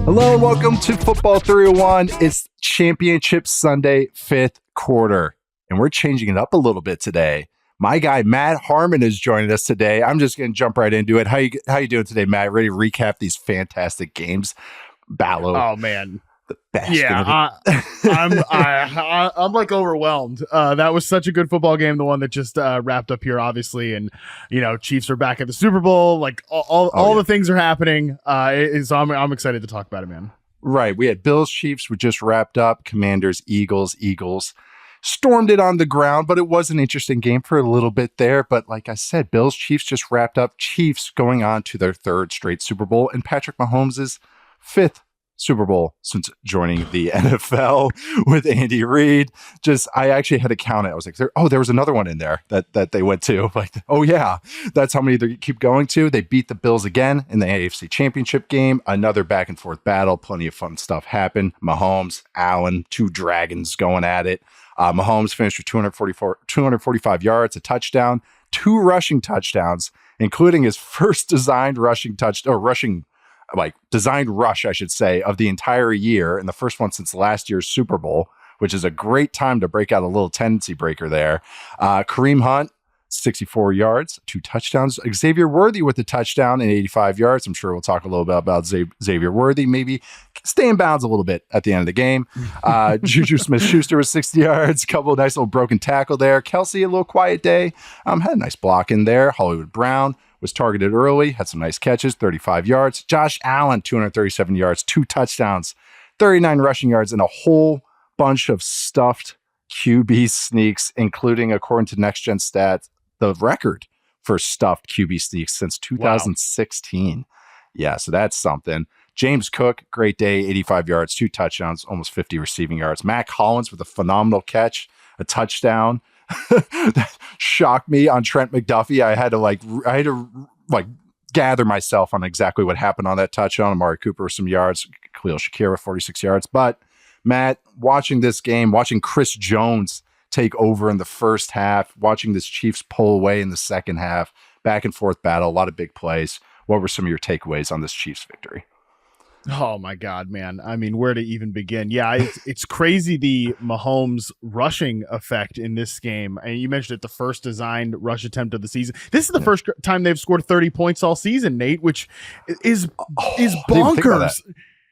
Hello and welcome to Football 301. It's Championship Sunday, fifth quarter, and we're changing it up a little bit today. My guy Matt Harmon is joining us today. I'm just going to jump right into it. How you doing today, Matt? Ready to recap these fantastic games? Ballo. Oh man, the best. Yeah, I'm like overwhelmed. That was such a good football game. The one that just wrapped up here, obviously, and Chiefs are back at the Super Bowl. Like all the things are happening. So I'm excited to talk about it, man. Right. We had Bills Chiefs, we just wrapped up. Commanders Eagles stormed it on the ground, but it was an interesting game for a little bit there. But like I said, Bills Chiefs just wrapped up. Chiefs going on to their third straight Super Bowl, and Patrick Mahomes' fifth Super Bowl since joining the NFL with Andy Reid. I actually had to count it. I was like, there was another one in there that they went to. Like, oh yeah, that's how many they keep going to. They beat the Bills again in the AFC Championship game. Another back and forth battle. Plenty of fun stuff happened. Mahomes, Allen, two dragons going at it. Mahomes finished with 245 yards, a touchdown, two rushing touchdowns, including his first designed rush, I should say, of the entire year, and the first one since last year's Super Bowl, which is a great time to break out a little tendency breaker there. Kareem Hunt, 64 yards, two touchdowns. Xavier Worthy with a touchdown and 85 yards. I'm sure we'll talk a little bit about Xavier Worthy, maybe stay in bounds a little bit at the end of the game. Juju Smith-Schuster was 60 yards, a couple of nice little broken tackle there. Kelsey, a little quiet day, had a nice block in there. Hollywood Brown was targeted early, had some nice catches, 35 yards. Josh Allen, 237 yards, two touchdowns, 39 rushing yards, and a whole bunch of stuffed QB sneaks, including, according to Next Gen Stats, the record for stuffed QB sneaks since 2016. Wow. Yeah, so that's something. James Cook, great day, 85 yards, two touchdowns, almost 50 receiving yards. Matt Collins with a phenomenal catch, a touchdown. That shocked me on Trent McDuffie. I had to gather myself on exactly what happened on that touchdown. Amari Cooper with some yards, Khalil Shakir with 46 yards. But Matt, watching this game, watching Chris Jones take over in the first half, watching this Chiefs pull away in the second half, back and forth battle, a lot of big plays. What were some of your takeaways on this Chiefs victory? Oh my God, man. I mean, where to even begin? Yeah, it's crazy, the Mahomes rushing effect in this game. And you mentioned it, the first designed rush attempt of the season. This is the first time they've scored 30 points all season, Nate, which is bonkers.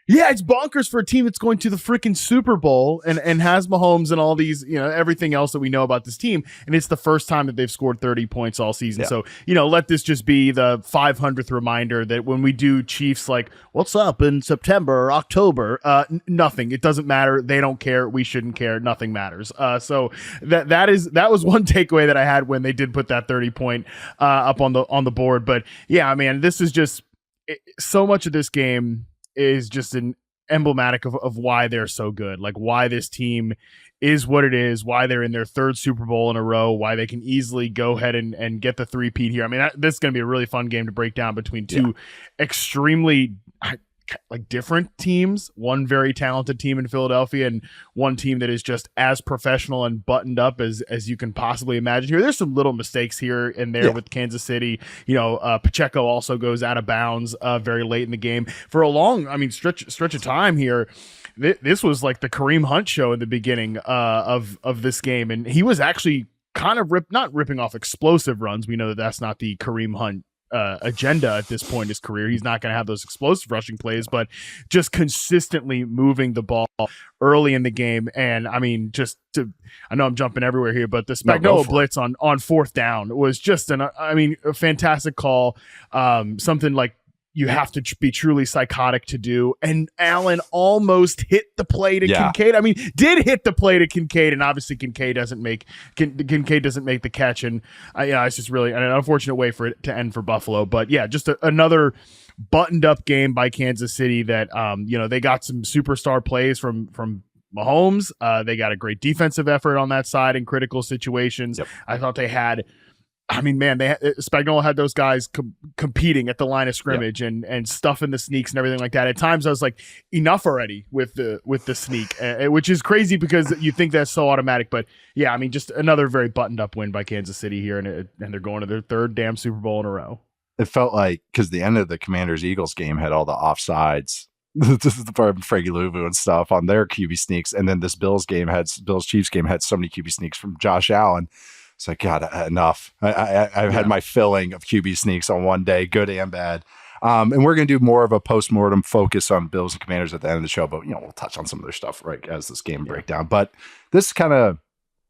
Yeah, it's bonkers for a team that's going to the freaking Super Bowl and has Mahomes and all these, everything else that we know about this team. And it's the first time that they've scored 30 points all season. Yeah. So, let this just be the 500th reminder that when we do Chiefs, like, what's up in September or October? Nothing. It doesn't matter. They don't care. We shouldn't care. Nothing matters. So that was one takeaway that I had when they did put that 30-point up on the board. But yeah, man, this is just so much of this game is just an emblematic of why they're so good, like why this team is what it is, why they're in their third Super Bowl in a row, why they can easily go ahead and get the three-peat here. I mean, this is going to be a really fun game to break down between two extremely different teams, one very talented team in Philadelphia and one team that is just as professional and buttoned up as you can possibly imagine here. There's some little mistakes here and there with Kansas City. Pacheco also goes out of bounds very late in the game for a long, stretch of time here. This was like the Kareem Hunt show in the beginning of this game. And he was actually kind of not ripping off explosive runs. We know that that's not the Kareem Hunt agenda at this point in his career. He's not going to have those explosive rushing plays, but just consistently moving the ball early in the game. And I mean, I know I'm jumping everywhere here, but the Spagnuolo blitz on fourth down was just a fantastic call. Something like you have to be truly psychotic to do. And Allen almost hit the play to Kincaid. I mean, did hit the play to Kincaid, and obviously Kincaid doesn't make the catch. And it's just really an unfortunate way for it to end for Buffalo. But yeah, just another buttoned up game by Kansas City that, they got some superstar plays from Mahomes. They got a great defensive effort on that side in critical situations. Yep. I thought they had, Spagnuolo had those guys competing at the line of scrimmage and stuffing the sneaks and everything like that. At times I was like, enough already with the sneak, which is crazy because you think that's so automatic. But yeah, just another very buttoned up win by Kansas City here, and they're going to their third damn Super Bowl in a row. It felt like, because the end of the Commanders-Eagles game had all the offsides this is the part of Frankie Louvu and stuff on their QB sneaks. And then this Bills Chiefs game had so many QB sneaks from Josh Allen. It's like, God, enough. I've had my filling of QB sneaks on one day, good and bad. And we're going to do more of a postmortem focus on Bills and Commanders at the end of the show, but we'll touch on some of their stuff right as this game breakdown. But this kind of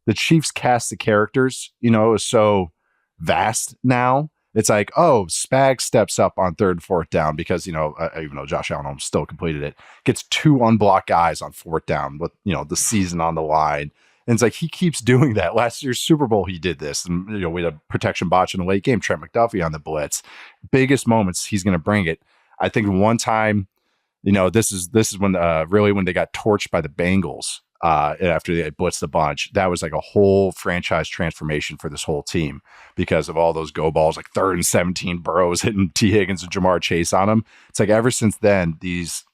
the Chiefs cast of characters, is so vast now. It's like, oh, Spags steps up on third and fourth down because, even though Josh Allen still completed it, gets 2 unblocked guys on fourth down with, the season on the line. And it's like, he keeps doing that. Last year's Super Bowl, he did this. And, we had a protection botch in the late game, Trent McDuffie on the blitz. Biggest moments, he's going to bring it. I think one time, this is when really when they got torched by the Bengals after they blitzed a bunch. That was like a whole franchise transformation for this whole team because of all those go balls, like 3rd and 17 Burrows hitting T. Higgins and Jamar Chase on them. It's like ever since then, these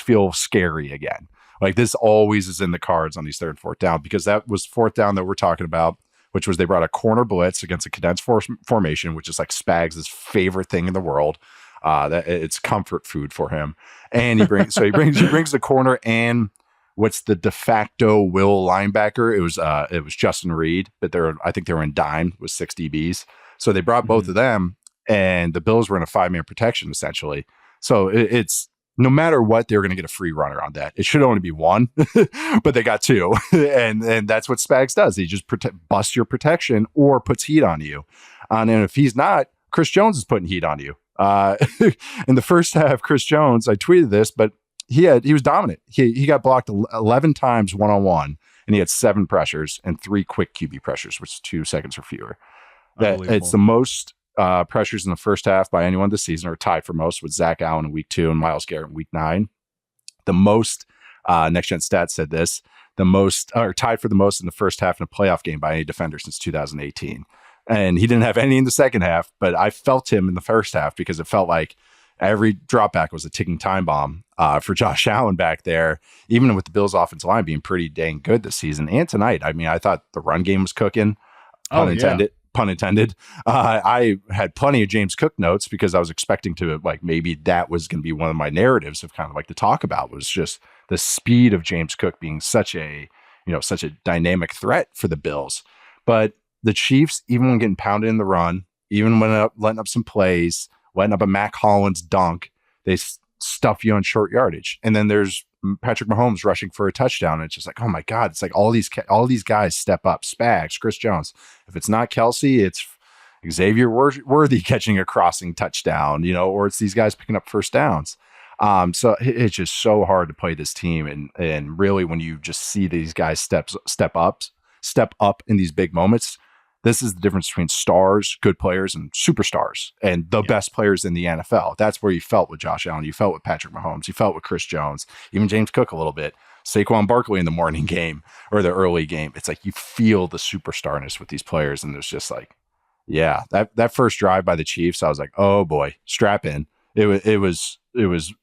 feel scary again. Like this always is in the cards on these 3rd and 4th down because that was 4th down that we're talking about, which was they brought a corner blitz against a condensed formation, which is like Spags' favorite thing in the world. That it's comfort food for him. And he brings the corner and what's the de facto will linebacker. It was Justin Reed, but I think they were in dime with 6 DBs. So they brought both of them and the Bills were in a 5-man protection essentially. So it's no matter what, they're going to get a free runner on that. It should only be 1, but they got 2. and that's what Spags does. He just busts your protection or puts heat on you. And if he's not, Chris Jones is putting heat on you. In the first half, Chris Jones, I tweeted this, but he was dominant. He got blocked 11 times one-on-one, and he had 7 pressures and 3 quick QB pressures, which is 2 seconds or fewer. It's the most pressures in the first half by anyone this season, or tied for most with Zach Allen in week 2 and Myles Garrett in week 9. The most, Next Gen Stats said this, tied for the most in the first half in a playoff game by any defender since 2018. And he didn't have any in the second half, but I felt him in the first half because it felt like every drop back was a ticking time bomb for Josh Allen back there, even with the Bills offensive line being pretty dang good this season and tonight. I mean, I thought the run game was cooking, pun intended. I had plenty of James Cook notes because I was expecting to, like, maybe that was going to be one of my narratives of kind of like to talk about was just the speed of James Cook being such a dynamic threat for the Bills. But the Chiefs, even when getting pounded in the run, even when letting up some plays, letting up a Mac Hollins dunk, they stuff you on short yardage. And then there's Patrick Mahomes rushing for a touchdown. And it's just like, oh my God, it's like all these guys step up. Spags, Chris Jones. If it's not Kelsey, it's Xavier Worthy catching a crossing touchdown, or it's these guys picking up first downs. So it's just so hard to play this team. And really when you just see these guys step up in these big moments, this is the difference between stars, good players, and superstars, and the best players in the NFL. That's where you felt with Josh Allen. You felt with Patrick Mahomes. You felt with Chris Jones, even James Cook a little bit. Saquon Barkley in the morning game or the early game. It's like you feel the superstarness with these players, and there's just like, yeah, that first drive by the Chiefs, I was like, oh boy, strap in. It was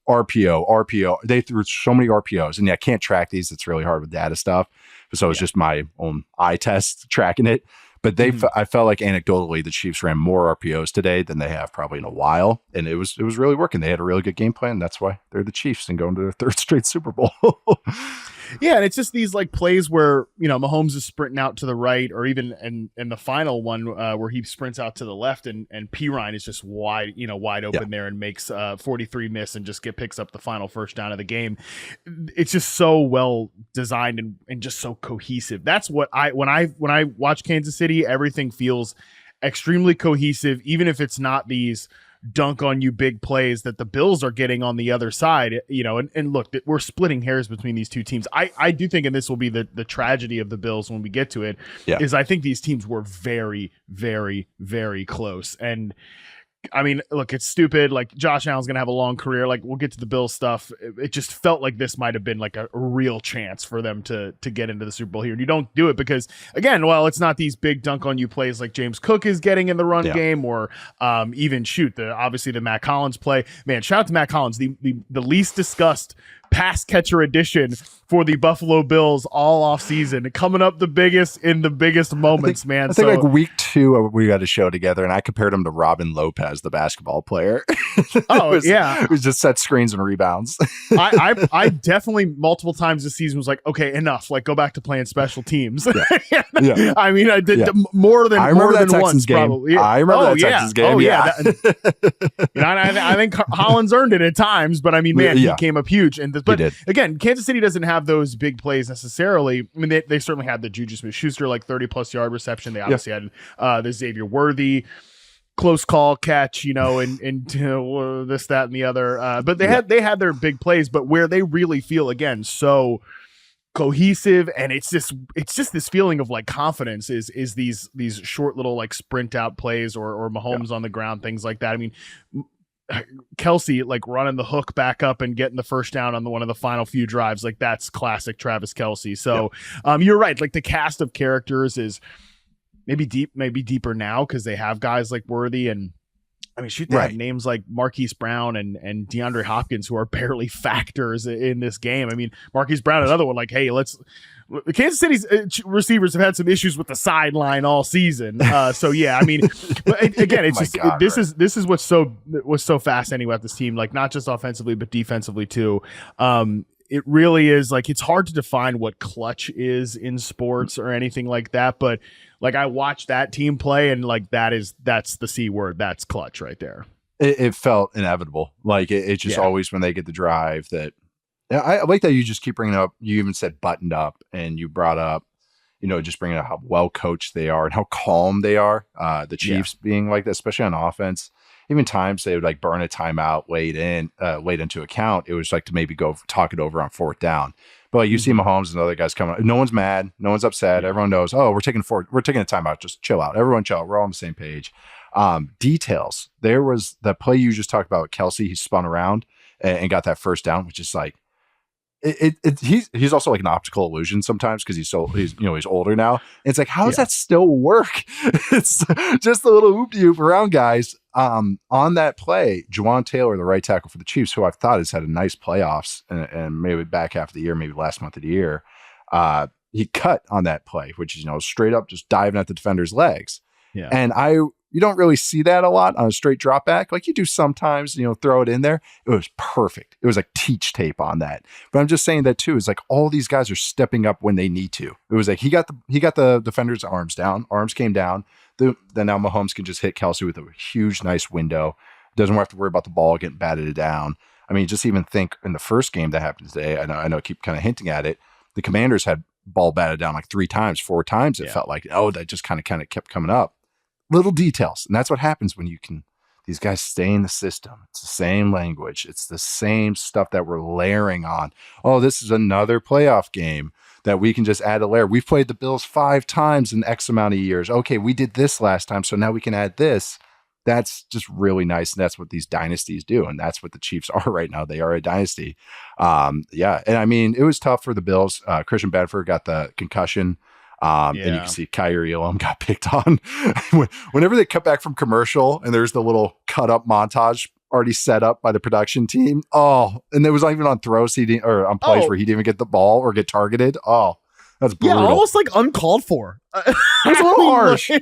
RPO. They threw so many RPOs, and I can't track these. It's really hard with data stuff. So it's just my own eye test tracking it. But I felt like anecdotally the Chiefs ran more RPOs today than they have probably in a while, and it was really working. They had a really good game plan. That's why they're the Chiefs and going to their 3rd straight Super Bowl. Yeah, and it's just these like plays where Mahomes is sprinting out to the right, or even in the final one where he sprints out to the left, and Pirine is just wide open there and makes 43 miss and just picks up the final first down of the game. It's just so well designed and just so cohesive. That's what when I watch Kansas City, everything feels extremely cohesive, even if it's not these dunk on you big plays that the Bills are getting on the other side, and look, we're splitting hairs between these two teams. I do think, and this will be the tragedy of the Bills when we get to it, is I think these teams were very, very, very close. And I mean, look, it's stupid. Like, Josh Allen's going to have a long career. Like, we'll get to the Bills stuff. It just felt like this might have been like a real chance for them to get into the Super Bowl here. And you don't do it because, again, it's not these big dunk on you plays like James Cook is getting in the run game, or even obviously the Matt Collins play. Man, shout out to Matt Collins, the least discussed pass catcher edition for the Buffalo Bills all off season, coming up the biggest in the biggest moments, man. I think like week 2 we got a show together, and I compared him to Robin Lopez, the basketball player. It was just set screens and rebounds. I definitely multiple times this season was like, okay, enough. Like, go back to playing special teams. Yeah. I mean, I did more than once, game. probably. I remember that Texans game. I think Hollins earned it at times, but I mean, man, he came up huge. But again, Kansas City doesn't have those big plays necessarily. I mean, they certainly had the Juju Smith-Schuster like 30+ yard reception. They obviously had the Xavier Worthy close call catch, and this, that, and the other. But they had their big plays, but where they really feel again so cohesive, and it's just this feeling of like confidence is these short little like sprint out plays or Mahomes on the ground, things like that. I mean, Kelsey like running the hook back up and getting the first down on one of the final few drives, like that's classic Travis Kelsey. So you're right, like the cast of characters is maybe deeper now because they have guys like Worthy, and I mean, they have names like Marquise Brown and DeAndre Hopkins who are barely factors in this game. I mean, Marquise Brown, another one, like, hey, Kansas City's receivers have had some issues with the sideline all season. So yeah, I mean, but again, it's this is what's so fascinating about this team, like not just offensively but defensively too. It really is like, it's hard to define what clutch is in sports or anything like that, but like I watched that team play and like that's the C word, that's clutch right there. It felt inevitable. Like it just always when they get the drive that. Yeah, I like that you just keep bringing up. You even said buttoned up, and you brought up, just bringing up how well coached they are and how calm they are. The Chiefs being like that, especially on offense. Even times they would like burn a timeout late into account. It was like to maybe go talk it over on 4th down. But like you see Mahomes and other guys coming. No one's mad. No one's upset. Everyone knows. Oh, we're taking a timeout. Just chill out. Everyone chill out. We're all on the same page. Details. There was the play you just talked about with Kelsey. He spun around and got that first down, which is like. He's also like an optical illusion sometimes because he's older now. And it's like, how does that still work? It's just a little oop-de-oop around guys. On that play, Juwan Taylor, the right tackle for the Chiefs, who I've thought has had a nice playoffs and maybe back half of the year, maybe last month of the year, he cut on that play, which is straight up just diving at the defender's legs. Yeah. And you don't really see that a lot on a straight drop back. Like you do sometimes, throw it in there. It was perfect. It was like teach tape on that. But I'm just saying that too, is like all these guys are stepping up when they need to. It was like he got the defender's arms down. Arms came down. Then now Mahomes can just hit Kelsey with a huge, nice window. Doesn't have to worry about the ball getting batted down. I mean, just even think in the first game that happened today, I know I keep kind of hinting at it. The Commanders had ball batted down like 3 times, 4 times. It felt like, that just kind of kept coming up. Little details. And that's what happens when these guys stay in the system. It's the same language. It's the same stuff that we're layering on. Oh, this is another playoff game that we can just add a layer. We've played the Bills 5 times in X amount of years. Okay, we did this last time, so now we can add this. That's just really nice. And that's what these dynasties do. And that's what the Chiefs are right now. They are a dynasty. And I mean, it was tough for the Bills. Christian Benford got the concussion. And you can see Kyrie Elam got picked on. Whenever they cut back from commercial and there's the little cut up montage already set up by the production team. Oh, and it was not even on throws on plays where he didn't even get the ball or get targeted. Oh, that's brutal. Yeah, almost like uncalled for. It was a little harsh. And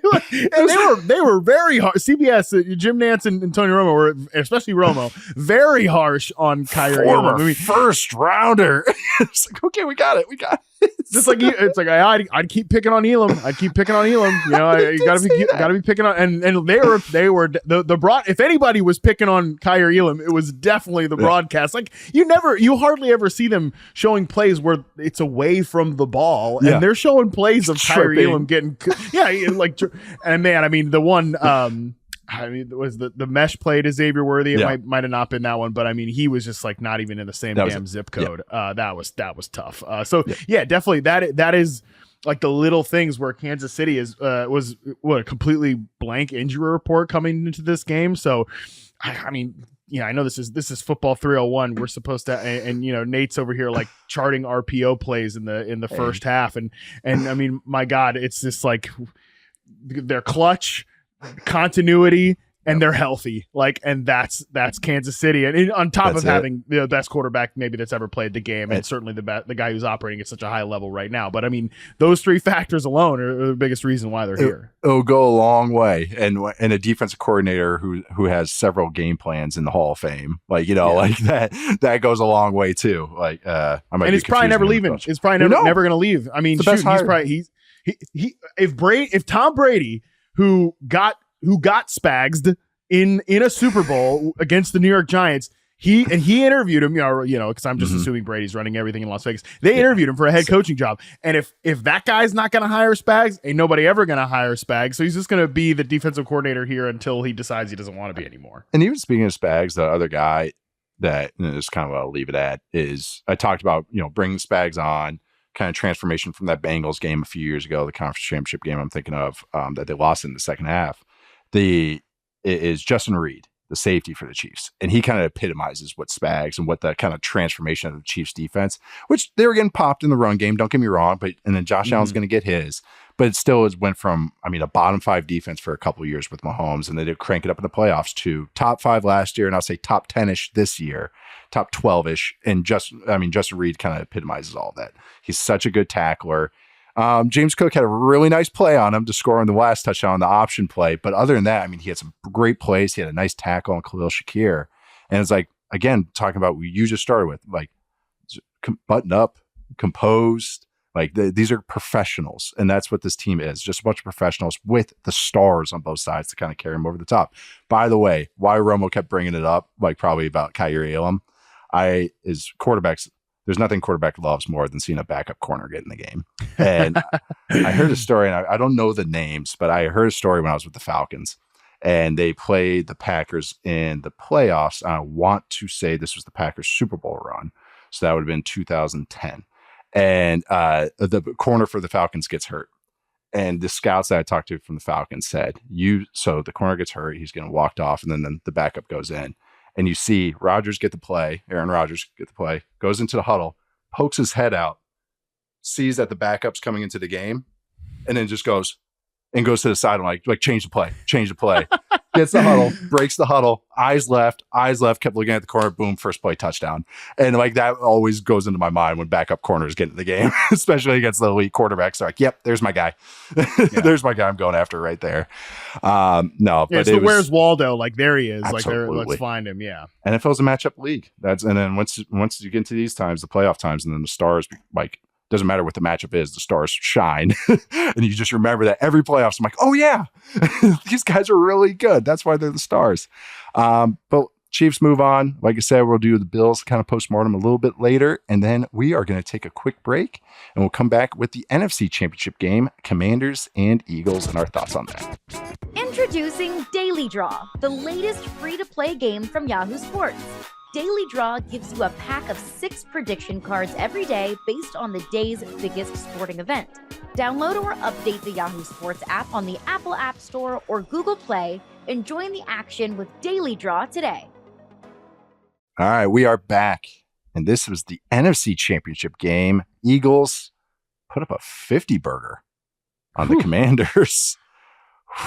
they were very harsh. CBS, Jim Nantz and Tony Romo were, especially Romo, very harsh on Kyrie Elam. First rounder. It's like, okay, we got it. Just like it's like I'd keep picking on Elam. You gotta be picking on, and they were the broad. If anybody was picking on Kyrie Elam, it was definitely the broadcast. Like you hardly ever see them showing plays where it's away from the ball, and they're showing plays of Kyrie Elam getting and man, I mean the one. It was the mesh play to Xavier Worthy. It might have not been that one, but I mean, he was just like not even in the same damn zip code. That was tough. Definitely that is like the little things where Kansas City was a completely blank injury report coming into this game. So, I mean, I know this is football 301. We're supposed to, and Nate's over here like charting RPO plays in the first half, and I mean, my God, it's just like their clutch. Continuity and they're healthy. Like, and that's Kansas City, and on top of having the best quarterback maybe that's ever played the game, and certainly the guy who's operating at such a high level right now. But I mean, those three factors alone are the biggest reason why they're here. It'll go a long way, and a defensive coordinator who has several game plans in the Hall of Fame, like like that goes a long way too. Like, and he's probably never leaving. He's probably never going to leave. I mean, he's probably if Tom Brady, who got spagsed in a Super Bowl against the New York Giants, he interviewed him, because I'm just assuming Brady's running everything in Las Vegas. They interviewed him for a head coaching job. And if that guy's not going to hire Spags, ain't nobody ever going to hire Spags. So he's just going to be the defensive coordinator here until he decides he doesn't want to be anymore. And even speaking of Spags, the other guy that is kind of what I'll leave it at is I talked about, bringing Spags on, kind of transformation from that Bengals game a few years ago, the conference championship game I'm thinking of, that they lost in the second half. It is Justin Reed, the safety for the Chiefs. And he kind of epitomizes what Spags and what the kind of transformation of the Chiefs defense, which they were getting popped in the run game, don't get me wrong, and then Josh Allen's going to get his. But it still went from, a bottom 5 defense for a couple of years with Mahomes, and they did crank it up in the playoffs to top 5 last year, and I'll say top 10-ish this year, top 12-ish. And Justin Reed kind of epitomizes all that. He's such a good tackler. James Cook had a really nice play on him to score on the last touchdown on the option play. But other than that, he had some great plays. He had a nice tackle on Khalil Shakir. And it's like, again, talking about what you just started with, like, button up, composed. Like, these are professionals. And that's what this team is. Just a bunch of professionals with the stars on both sides to kind of carry them over the top. By the way, why Romo kept bringing it up, like probably about Kyrie Elam, is quarterbacks. There's nothing quarterback loves more than seeing a backup corner get in the game. And I heard a story, and I don't know the names, but I heard a story when I was with the Falcons, and they played the Packers in the playoffs. I want to say this was the Packers Super Bowl run. So that would have been 2010. And the corner for the Falcons gets hurt. And the scouts that I talked to from the Falcons said, so the corner gets hurt, he's getting walked off, and then the backup goes in. And you see Aaron Rodgers get the play, goes into the huddle, pokes his head out, sees that the backup's coming into the game, and then just goes to the side and like change the play. Gets the huddle, breaks the huddle, eyes left, kept looking at the corner, boom, first play touchdown. And like that always goes into my mind when backup corners get into the game, especially against the elite quarterbacks. They're like, yep, there's my guy. There's my guy I'm going after right there. But where's Waldo? Like, there he is. Absolutely. Like, let's find him. Yeah. NFL's a matchup league. And then once you get into these times, the playoff times, and then the stars, like, doesn't matter what the matchup is, the stars shine. And you just remember that every playoffs, I'm like, oh yeah, these guys are really good. That's why they're the stars. But Chiefs move on. Like I said, we'll do the Bills kind of postmortem a little bit later. And then we are going to take a quick break, and we'll come back with the NFC Championship game, Commanders and Eagles, and our thoughts on that. Introducing Daily Draw, the latest free-to-play game from Yahoo Sports. Daily Draw gives you a pack of 6 prediction cards every day based on the day's biggest sporting event. Download or update the Yahoo Sports app on the Apple App Store or Google Play and join the action with Daily Draw today. All right, we are back, and this was the NFC Championship game. Eagles put up a 50-burger on the Commanders.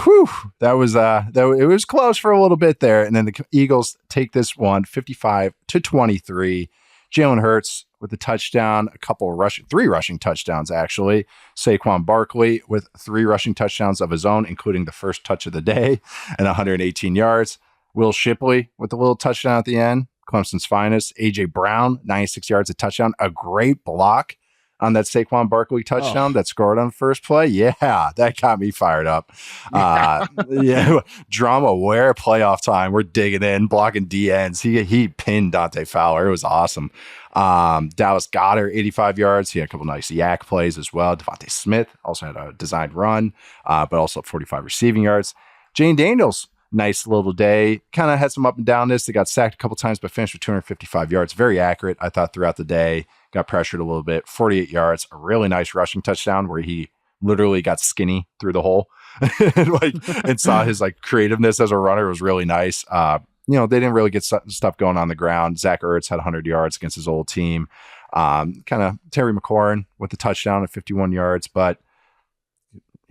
Whew, that was it was close for a little bit there, and then the Eagles take this one 55-23. Jalen Hurts with a touchdown, 3 rushing touchdowns actually. Saquon Barkley with 3 rushing touchdowns of his own, including the first touch of the day and 118 yards. Will Shipley with a little touchdown at the end, Clemson's finest. A.J. Brown, 96 yards, a touchdown, a great block on that Saquon Barkley touchdown that scored on the first play. Yeah, that got me fired up. Drama where playoff time. We're digging in, blocking DNs. He pinned Dante Fowler. It was awesome. Dallas Goedert, 85 yards. He had a couple nice yak plays as well. Devontae Smith also had a designed run, but also 45 receiving yards. Jane Daniels, nice little day. Kind of had some up and down this. They got sacked a couple times, but finished with 255 yards. Very accurate, I thought, throughout the day. Got pressured a little bit. 48 yards. A really nice rushing touchdown where he literally got skinny through the hole and saw his creativeness as a runner. It was really nice. They didn't really get stuff going on the ground. Zach Ertz had 100 yards against his old team. Kind of Terry McLaurin with the touchdown at 51 yards, but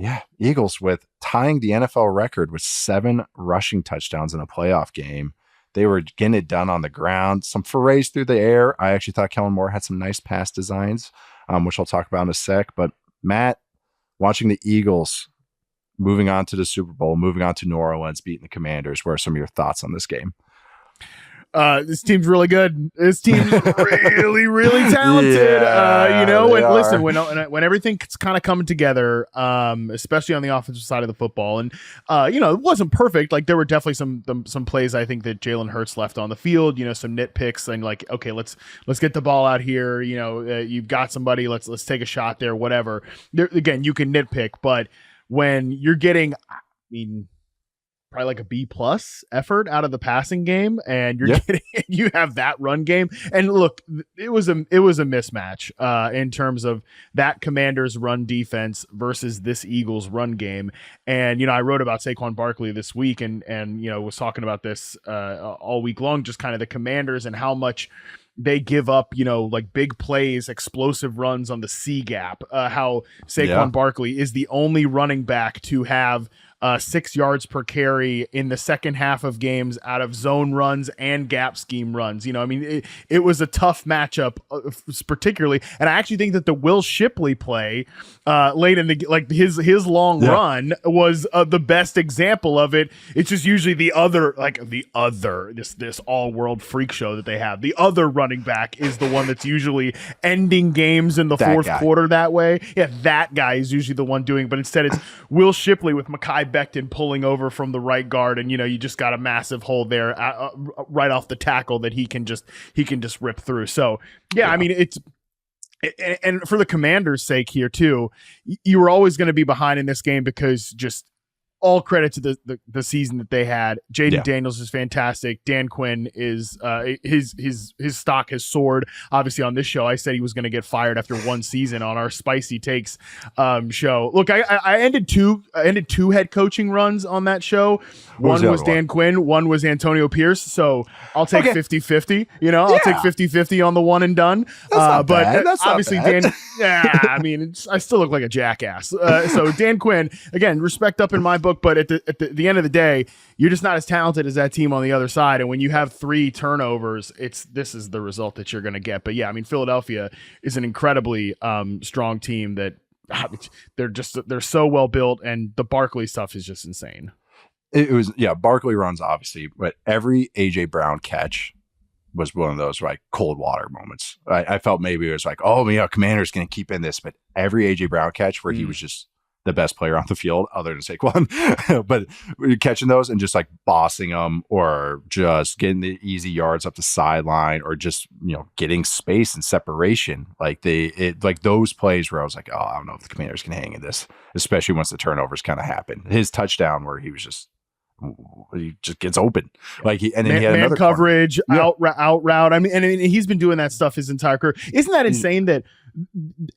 Yeah, Eagles with tying the NFL record with 7 rushing touchdowns in a playoff game. They were getting it done on the ground. Some forays through the air. I actually thought Kellen Moore had some nice pass designs, which I'll talk about in a sec. But Matt, watching the Eagles moving on to the Super Bowl, moving on to New Orleans, beating the Commanders, what are some of your thoughts on this game? This team's really good. This team's really, really talented. When everything's kind of coming together, especially on the offensive side of the football, and it wasn't perfect. Like there were definitely some plays I think that Jalen Hurts left on the field. Some nitpicks and like, okay, let's get the ball out here. You've got somebody. Let's take a shot there. Whatever. There, again, you can nitpick, but when you're getting, probably like a B+ effort out of the passing game, and you have that run game. And look, it was a mismatch in terms of that Commanders run defense versus this Eagles run game. And I wrote about Saquon Barkley this week, and was talking about this all week long, just kind of the Commanders and how much they give up, like big plays, explosive runs on the C gap. How Saquon Barkley is the only running back to have 6 yards per carry in the second half of games out of zone runs and gap scheme runs. It was a tough matchup, particularly. And I actually think that the Will Shipley play late in his long run was the best example of it. It's just usually this all world freak show that they have. The other running back is the one that's usually ending games in the fourth quarter that way. Yeah, that guy is usually the one doing, but instead it's Will Shipley with Mekhi Becton pulling over from the right guard, and you just got a massive hole there right off the tackle that he can just rip through. So it's and for the Commanders' sake here too, you were always going to be behind in this game because just all credit to the season that they had. Jayden Daniels is fantastic. Dan Quinn is his stock has soared. Obviously on this show, I said he was going to get fired after one season on our Spicy Takes show. Look, I ended two head coaching runs on that show. One was Dan Quinn, one was Antonio Pierce. So I'll take 50-50, I'll take 50-50 on the one and done. But obviously Dan, I still look like a jackass. So Dan Quinn, again, respect up in my book. But at the end of the day, you're just not as talented as that team on the other side. And when you have 3 turnovers, this is the result that you're going to get. But Philadelphia is an incredibly strong team that they're so well built, and the Barkley stuff is just insane. It was Barkley runs obviously, but every A.J. Brown catch was one of those like cold water moments. I felt maybe it was like, Commander's going to keep in this, but every A.J. Brown catch where he was just the best player on the field other than Saquon, but catching those and just like bossing them, or just getting the easy yards up the sideline, or just, getting space and separation. Like those plays where I was like, I don't know if the Commanders can hang in this, especially once the turnovers kind of happen. His touchdown where he just gets open, like he had another coverage, out route. And he's been doing that stuff his entire career. Isn't that insane that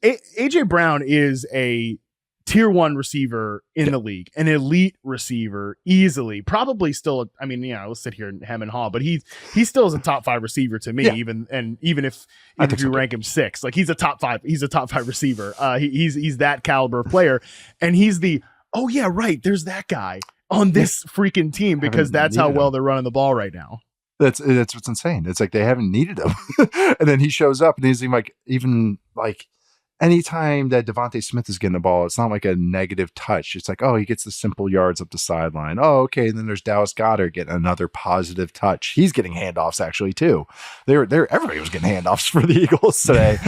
AJ Brown is a tier 1 receiver in the league, an elite receiver, easily, probably still. Let's sit here and hem and haw, but he still is a top 5 receiver to me. Even if you rank him 6, like he's a top 5 receiver. He's that caliber of player, and he's there's that guy on this freaking team, because that's how well they're running the ball right now. That's what's insane. It's like they haven't needed him, and then he shows up, and he's even like. Anytime that Devontae Smith is getting the ball, it's not like a negative touch. It's like, he gets the simple yards up the sideline. Oh, okay. And then there's Dallas Goedert getting another positive touch. He's getting handoffs actually too. Everybody was getting handoffs for the Eagles today.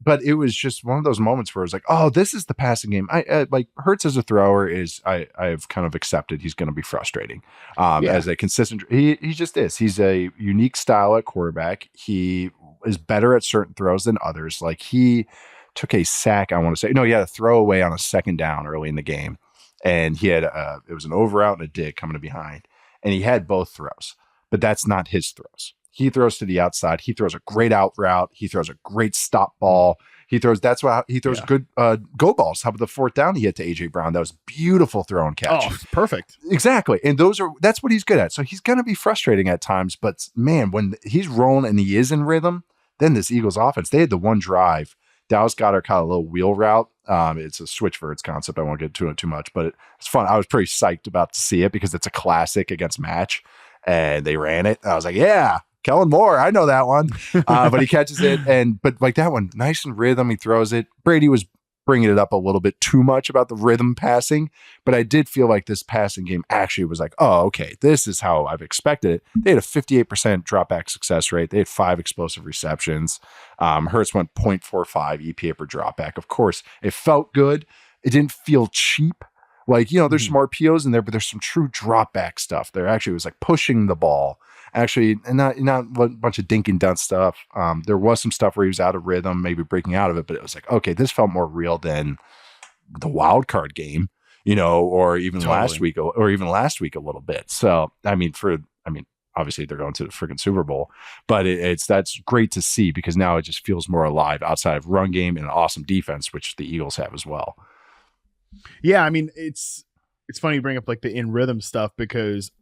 But it was just one of those moments where it was like, this is the passing game. I like Hurts as a thrower I've kind of accepted he's going to be frustrating as a consistent. He just is. He's a unique style at quarterback. He is better at certain throws than others. Like he took a sack, I want to say. No, he had a throwaway on a second down early in the game. And he had it was an over out and a dig coming to behind. And he had both throws, but that's not his throws. He throws to the outside. He throws a great out route. He throws a great stop ball. That's why he throws good go balls. How about the 4th down he hit to A.J. Brown? That was beautiful throw and catch. Oh, perfect. Exactly. And that's what he's good at. So he's going to be frustrating at times, but man, when he's rolling and he is in rhythm, then this Eagles offense, they had the one drive Dallas Goedert caught a little wheel route. It's a switch verts concept. I won't get into it too much, but it's fun. I was pretty psyched about to see it because it's a classic against match, and they ran it. I was like, yeah, Kellen Moore, I know that one. But he catches it, but like that one, nice and rhythm. He throws it. Brady was bringing it up a little bit too much about the rhythm passing, but I did feel like this passing game actually was like, oh, okay, this is how I've expected it. They had a 58% drop back success rate. They had 5 explosive receptions. Hurts went 0.45 EPA per drop back. Of course, it felt good. It didn't feel cheap. Like, there's some RPOs in there, but there's some true drop back stuff. There actually was like pushing the ball. Actually, and not a bunch of dink and dunk stuff. There was some stuff where he was out of rhythm, maybe breaking out of it, but it was like, okay, this felt more real than the wild card game, or even last week a little bit. So, obviously they're going to the freaking Super Bowl, but that's great to see because now it just feels more alive outside of run game and an awesome defense, which the Eagles have as well. Yeah, it's funny you bring up like the in rhythm stuff because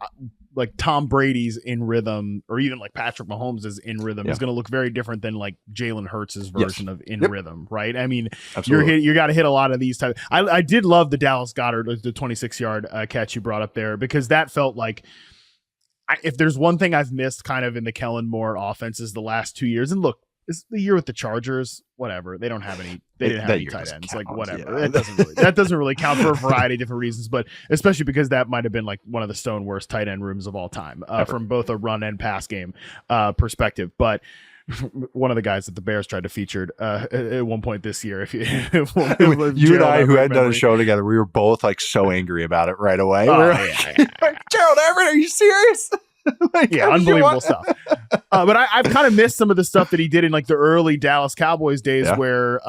like Tom Brady's in rhythm or even like Patrick Mahomes' in rhythm is going to look very different than like Jalen Hurts' version of in rhythm, right? You got to hit a lot of these types. I did love the Dallas Goedert, the 26-yard catch you brought up there because that felt like if there's one thing I've missed kind of in the Kellen Moore offenses the last 2 years, and look, it's the year with the Chargers, whatever. They didn't have any tight ends, like whatever. That doesn't really count for a variety of different reasons, but especially because that might have been like one of the stone worst tight end rooms of all time from both a run and pass game perspective. But one of the guys that the Bears tried to feature at one point this year, if you and I, who hadn't done a show together, we were both like so angry about it right away. Gerald Everett, are you serious? Unbelievable stuff. But I've kind of missed some of the stuff that he did in like the early Dallas Cowboys days where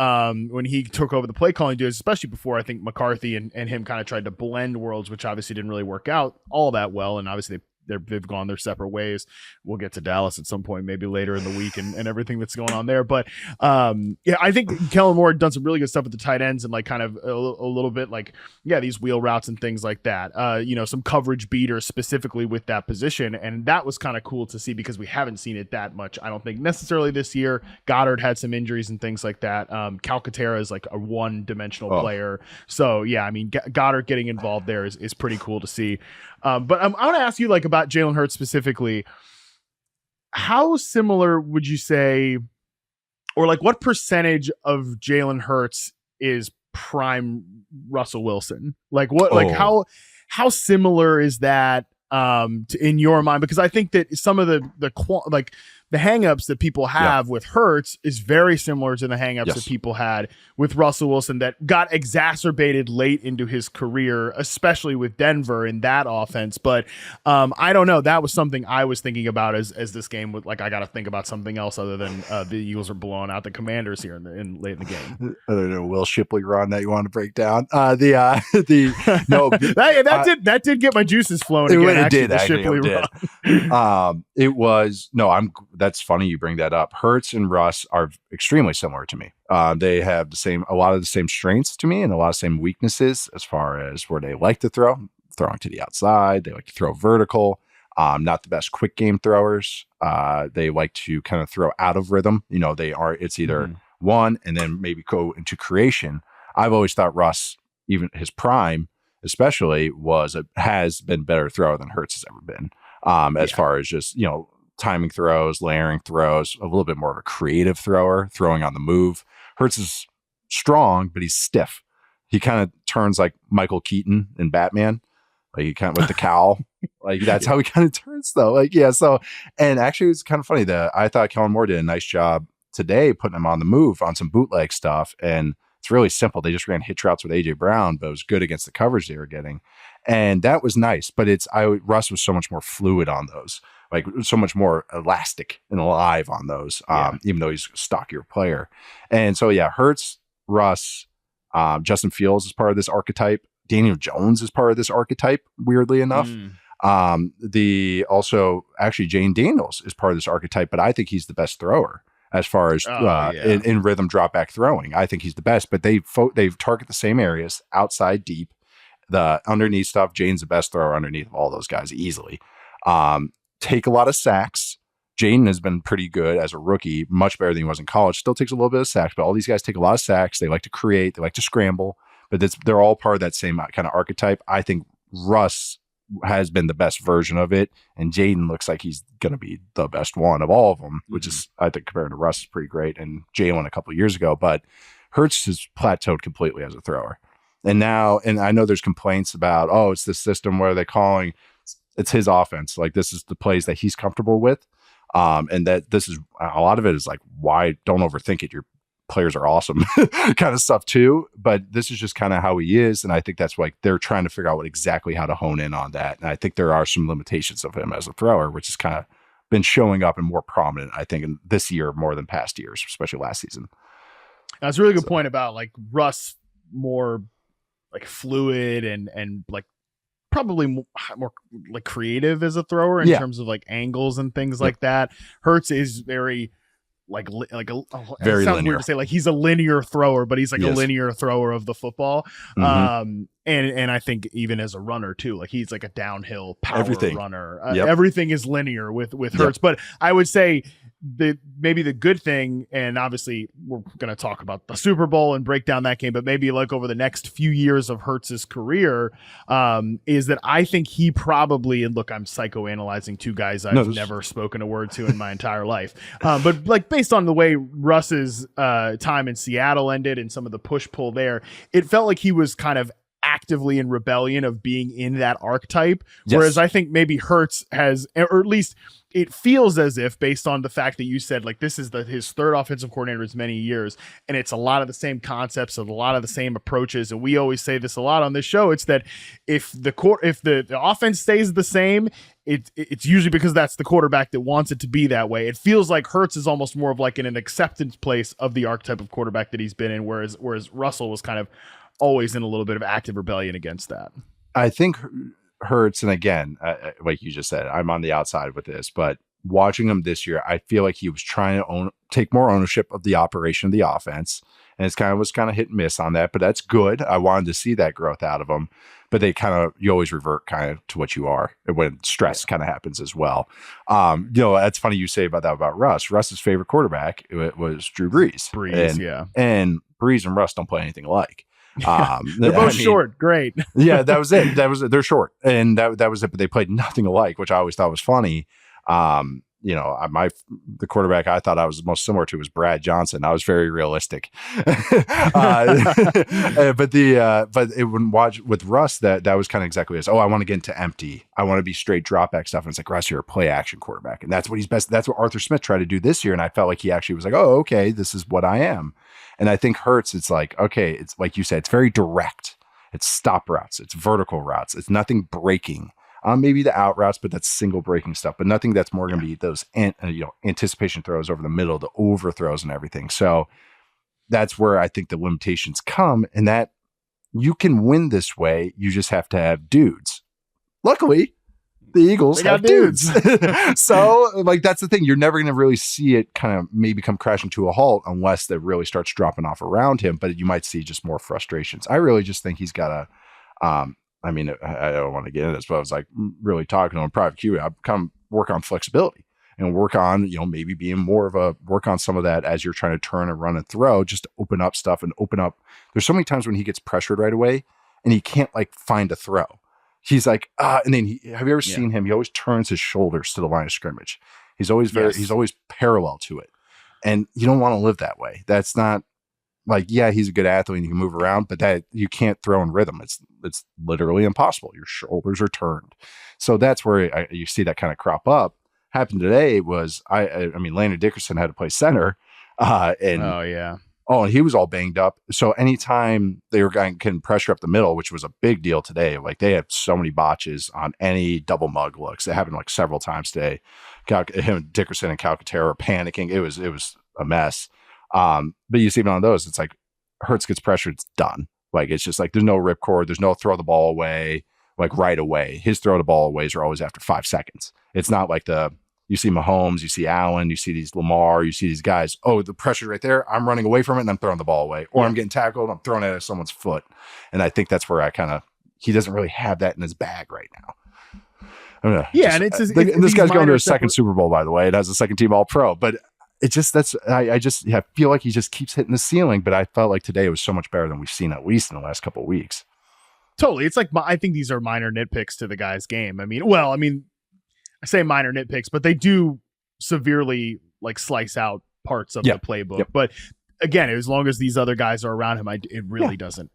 when he took over the play calling duties, especially before I think McCarthy and him kind of tried to blend worlds, which obviously didn't really work out all that well. And obviously they've gone their separate ways. We'll get to Dallas at some point, maybe later in the week and everything that's going on there. But I think Kellen Moore done some really good stuff with the tight ends and like kind of a little bit like, these wheel routes and things like that. Some coverage beaters specifically with that position. And that was kind of cool to see because we haven't seen it that much. I don't think necessarily this year. Goddard had some injuries and things like that. Calcaterra is like a one-dimensional player. So Goddard getting involved there is pretty cool to see. But I want to ask you like about Jalen Hurts specifically. How similar would you say, or like what percentage of Jalen Hurts is prime Russell Wilson? Like what, like how similar is that in your mind? Because I think that some of the hangups that people have with Hurts is very similar to the hangups that people had with Russell Wilson that got exacerbated late into his career, especially with Denver in that offense. But I don't know. That was something I was thinking about as this game with like, I got to think about something else other than the Eagles are blowing out the Commanders here late in the game. Other than a Will Shipley run that you want to break down. That did get my juices flowing again. It did. It was that's funny you bring that up. Hurts and Russ are extremely similar to me. They have a lot of the same strengths to me and a lot of the same weaknesses as far as where they like to throwing to the outside. They like to throw vertical. Not the best quick game throwers. They like to kind of throw out of rhythm. It's either one and then maybe go into creation. I've always thought Russ, even his prime, especially has been better thrower than Hurts has ever been. As far as just, timing throws, layering throws, a little bit more of a creative thrower, throwing on the move. Hurts is strong, but he's stiff. He kind of turns like Michael Keaton in Batman, like he kind of with the cowl. Like that's how he kind of turns though. So, and actually it was kind of funny that I thought Kellen Moore did a nice job today putting him on the move on some bootleg stuff. And it's really simple. They just ran hitch routes with A.J. Brown, but it was good against the coverage they were getting. And that was nice, but Russ was so much more fluid on those, like so much more elastic and alive on those, even though he's a stockier player. And so, Hurts, Russ, Justin Fields is part of this archetype. Daniel Jones is part of this archetype, weirdly enough. Jane Daniels is part of this archetype, but I think he's the best thrower as far as in rhythm drop back throwing. I think he's the best, but they target the same areas, outside, deep. The underneath stuff, Jane's the best thrower underneath of all those guys easily. Take a lot of sacks. Jayden has been pretty good as a rookie, much better than he was in college. Still takes a little bit of sacks, but all these guys take a lot of sacks. They like to create, they like to scramble, but they're all part of that same kind of archetype. I think Russ has been the best version of it, and Jayden looks like he's going to be the best one of all of them, which is, I think, compared to Russ, is pretty great, and Jalen a couple of years ago. But Hurts has plateaued completely as a thrower. And now, and I know there's complaints about, oh, it's this system where they're calling, it's his offense. Like, this is the plays that he's comfortable with. And that this is, a lot of it is like, why don't overthink it? Your players are awesome kind of stuff too. But this is just kind of how he is. And I think that's why they're trying to figure out exactly how to hone in on that. And I think there are some limitations of him as a thrower, which has kind of been showing up and more prominent, I think, in this year more than past years, especially last season. That's a really good point about like Russ more like fluid and like probably more like creative as a thrower in terms of like angles and things like that. Hurts is very very linear. Weird to say, like, he's a linear thrower, but he's like a linear thrower of the football. And I think even as a runner too, like he's like a downhill power runner. Everything is linear with Hurts. But I would say maybe the good thing, and obviously we're going to talk about the Super Bowl and break down that game, but maybe like over the next few years of Hurts's career, is that I think he probably, and look, I'm psychoanalyzing two guys I've never spoken a word to in my entire life. But like based on the way Russ's time in Seattle ended and some of the push pull there, it felt like he was kind of actively in rebellion of being in that archetype. Whereas I think maybe Hurts has, or at least it feels as if, based on the fact that you said, like, this is his third offensive coordinator in many years, and it's a lot of the same concepts and a lot of the same approaches. And we always say this a lot on this show. It's that if the offense stays the same, it's usually because that's the quarterback that wants it to be that way. It feels like Hurts is almost more of like in an acceptance place of the archetype of quarterback that he's been in, whereas Russell was kind of always in a little bit of active rebellion against that. I think Hurts, and again, like you just said, I'm on the outside with this, but watching him this year, I feel like he was trying to take more ownership of the operation of the offense, and was kind of hit and miss on that. But that's good. I wanted to see that growth out of him, but you always revert kind of to what you are when stress kind of happens as well. That's funny you say about that about Russ. Russ's favorite quarterback was Drew Brees. And Brees and Russ don't play anything alike. They're both short. Great. Yeah, that was it. They're short, and that was it. But they played nothing alike, which I always thought was funny. The quarterback I thought I was most similar to was Brad Johnson. I was very realistic. But it wouldn't watch with Russ. That was kind of exactly this. Oh, I want to get into empty. I want to be straight drop back stuff. And it's like, Russ, you're a play action quarterback, and that's what he's best. That's what Arthur Smith tried to do this year, and I felt like he actually was like, oh, okay, this is what I am. And I think Hurts, it's like, okay, it's like you said, it's very direct. It's stop routes. It's vertical routes. It's nothing breaking. Maybe the out routes, but that's single breaking stuff, but nothing that's more going to be those anticipation throws over the middle, the overthrows and everything. So that's where I think the limitations come, and that you can win this way. You just have to have dudes. Luckily, the Eagles have dudes. So like, that's the thing. You're never going to really see it kind of maybe come crashing to a halt unless that really starts dropping off around him, but you might see just more frustrations. I really just think he's got I don't want to get into this, but I was like really talking to him in private Q. I come work on flexibility and work on, maybe being more of work on some of that as you're trying to turn and run and throw, just to open up stuff and open up. There's so many times when he gets pressured right away and he can't like find a throw. He's like, and then have you ever seen him? He always turns his shoulders to the line of scrimmage. He's always he's always parallel to it. And you don't want to live that way. That's not like, yeah, he's a good athlete and you can move around, but that you can't throw in rhythm. It's literally impossible. Your shoulders are turned. So that's where you see that kind of crop up. Happened today was, Landon Dickerson had to play center. And he was all banged up. So anytime they were getting pressure up the middle, which was a big deal today, like they had so many botches on any double mug looks. It happened like several times today. Him, Dickerson and Calcaterra were panicking. It was a mess. But you see even on those, it's like Hurts gets pressured, it's done. Like, it's just like, there's no ripcord. There's no throw the ball away, like right away. His throw the ball aways are always after 5 seconds. It's not like you see Mahomes, you see Allen, you see these Lamar, you see these guys. Oh, the pressure's right there. I'm running away from it and I'm throwing the ball away, or I'm getting tackled. I'm throwing it at someone's foot. And I think that's where he doesn't really have that in his bag right now. Yeah, and it's this guy's going to his second separate... Super Bowl, by the way. It has a second team All Pro, but it just I feel like he just keeps hitting the ceiling. But I felt like today was so much better than we've seen at least in the last couple of weeks. Totally, it's like I think these are minor nitpicks to the guy's game. I mean, I say minor nitpicks, but they do severely like slice out parts of the playbook. But again, as long as these other guys are around him, it really doesn't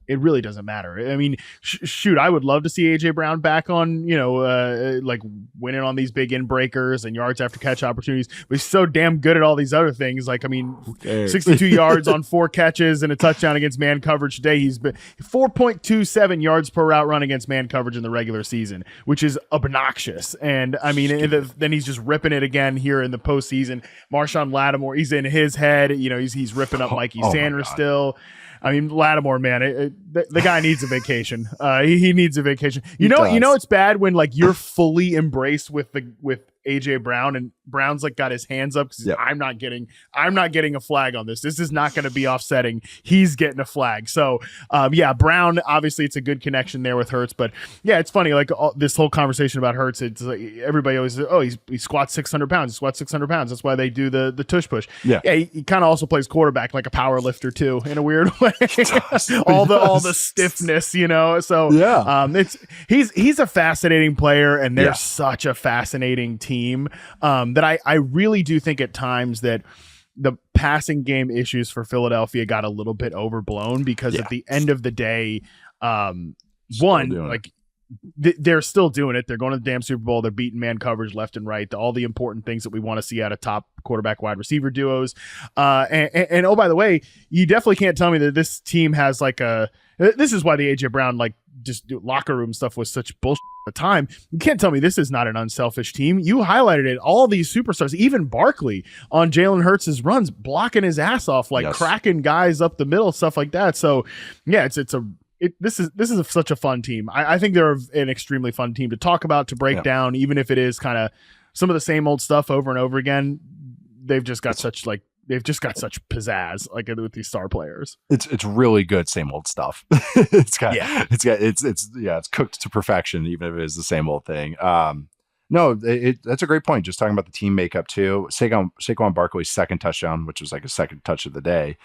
matter. I mean, shoot, I would love to see A.J. Brown back on, like winning on these big in breakers and yards after catch opportunities. But he's so damn good at all these other things. Like, I mean, 62 yards on 4 catches and a touchdown against man coverage today. He's been 4.27 yards per route run against man coverage in the regular season, which is obnoxious. And I mean, then he's just ripping it again here in the postseason. Marshawn Lattimore, he's in his head. He's ripping up Mikey Sanders still. I mean, Lattimore, man, the guy needs a vacation. He needs a vacation. You know, it's bad when like you're fully embraced with AJ Brown, and Brown's like got his hands up because I'm not getting a flag on this. This is not going to be offsetting. He's getting a flag. So Brown, obviously it's a good connection there with Hurts, but yeah, it's funny. Like this whole conversation about Hurts, it's like everybody always says, he squats 600 pounds. He squats 600 pounds. That's why they do the tush push. Yeah. He kind of also plays quarterback like a power lifter too, in a weird way. all the stiffness, So he's a fascinating player, and they're such a fascinating team. That I really do think at times that the passing game issues for Philadelphia got a little bit overblown because at the end of the day, they're still doing it. They're going to the damn Super Bowl. They're beating man coverage left and right. All the important things that we want to see out of top quarterback wide receiver duos. And oh, by the way, you definitely can't tell me that this team has this is why the AJ Brown just locker room stuff was such bullshit at the time. You can't tell me this is not an unselfish team. You highlighted it. All these superstars, even Barkley on Jalen Hurts' runs, blocking his ass off, cracking guys up the middle, stuff like that. So yeah, this is such a fun team. I think they're an extremely fun team to talk about, to break down, even if it is kind of some of the same old stuff over and over again. They've just got such pizzazz with these star players. It's really good same old stuff. It's cooked to perfection, even if it is the same old thing. That's a great point. Just talking about the team makeup too. Saquon Barkley's second touchdown, which was like a second touch of the day.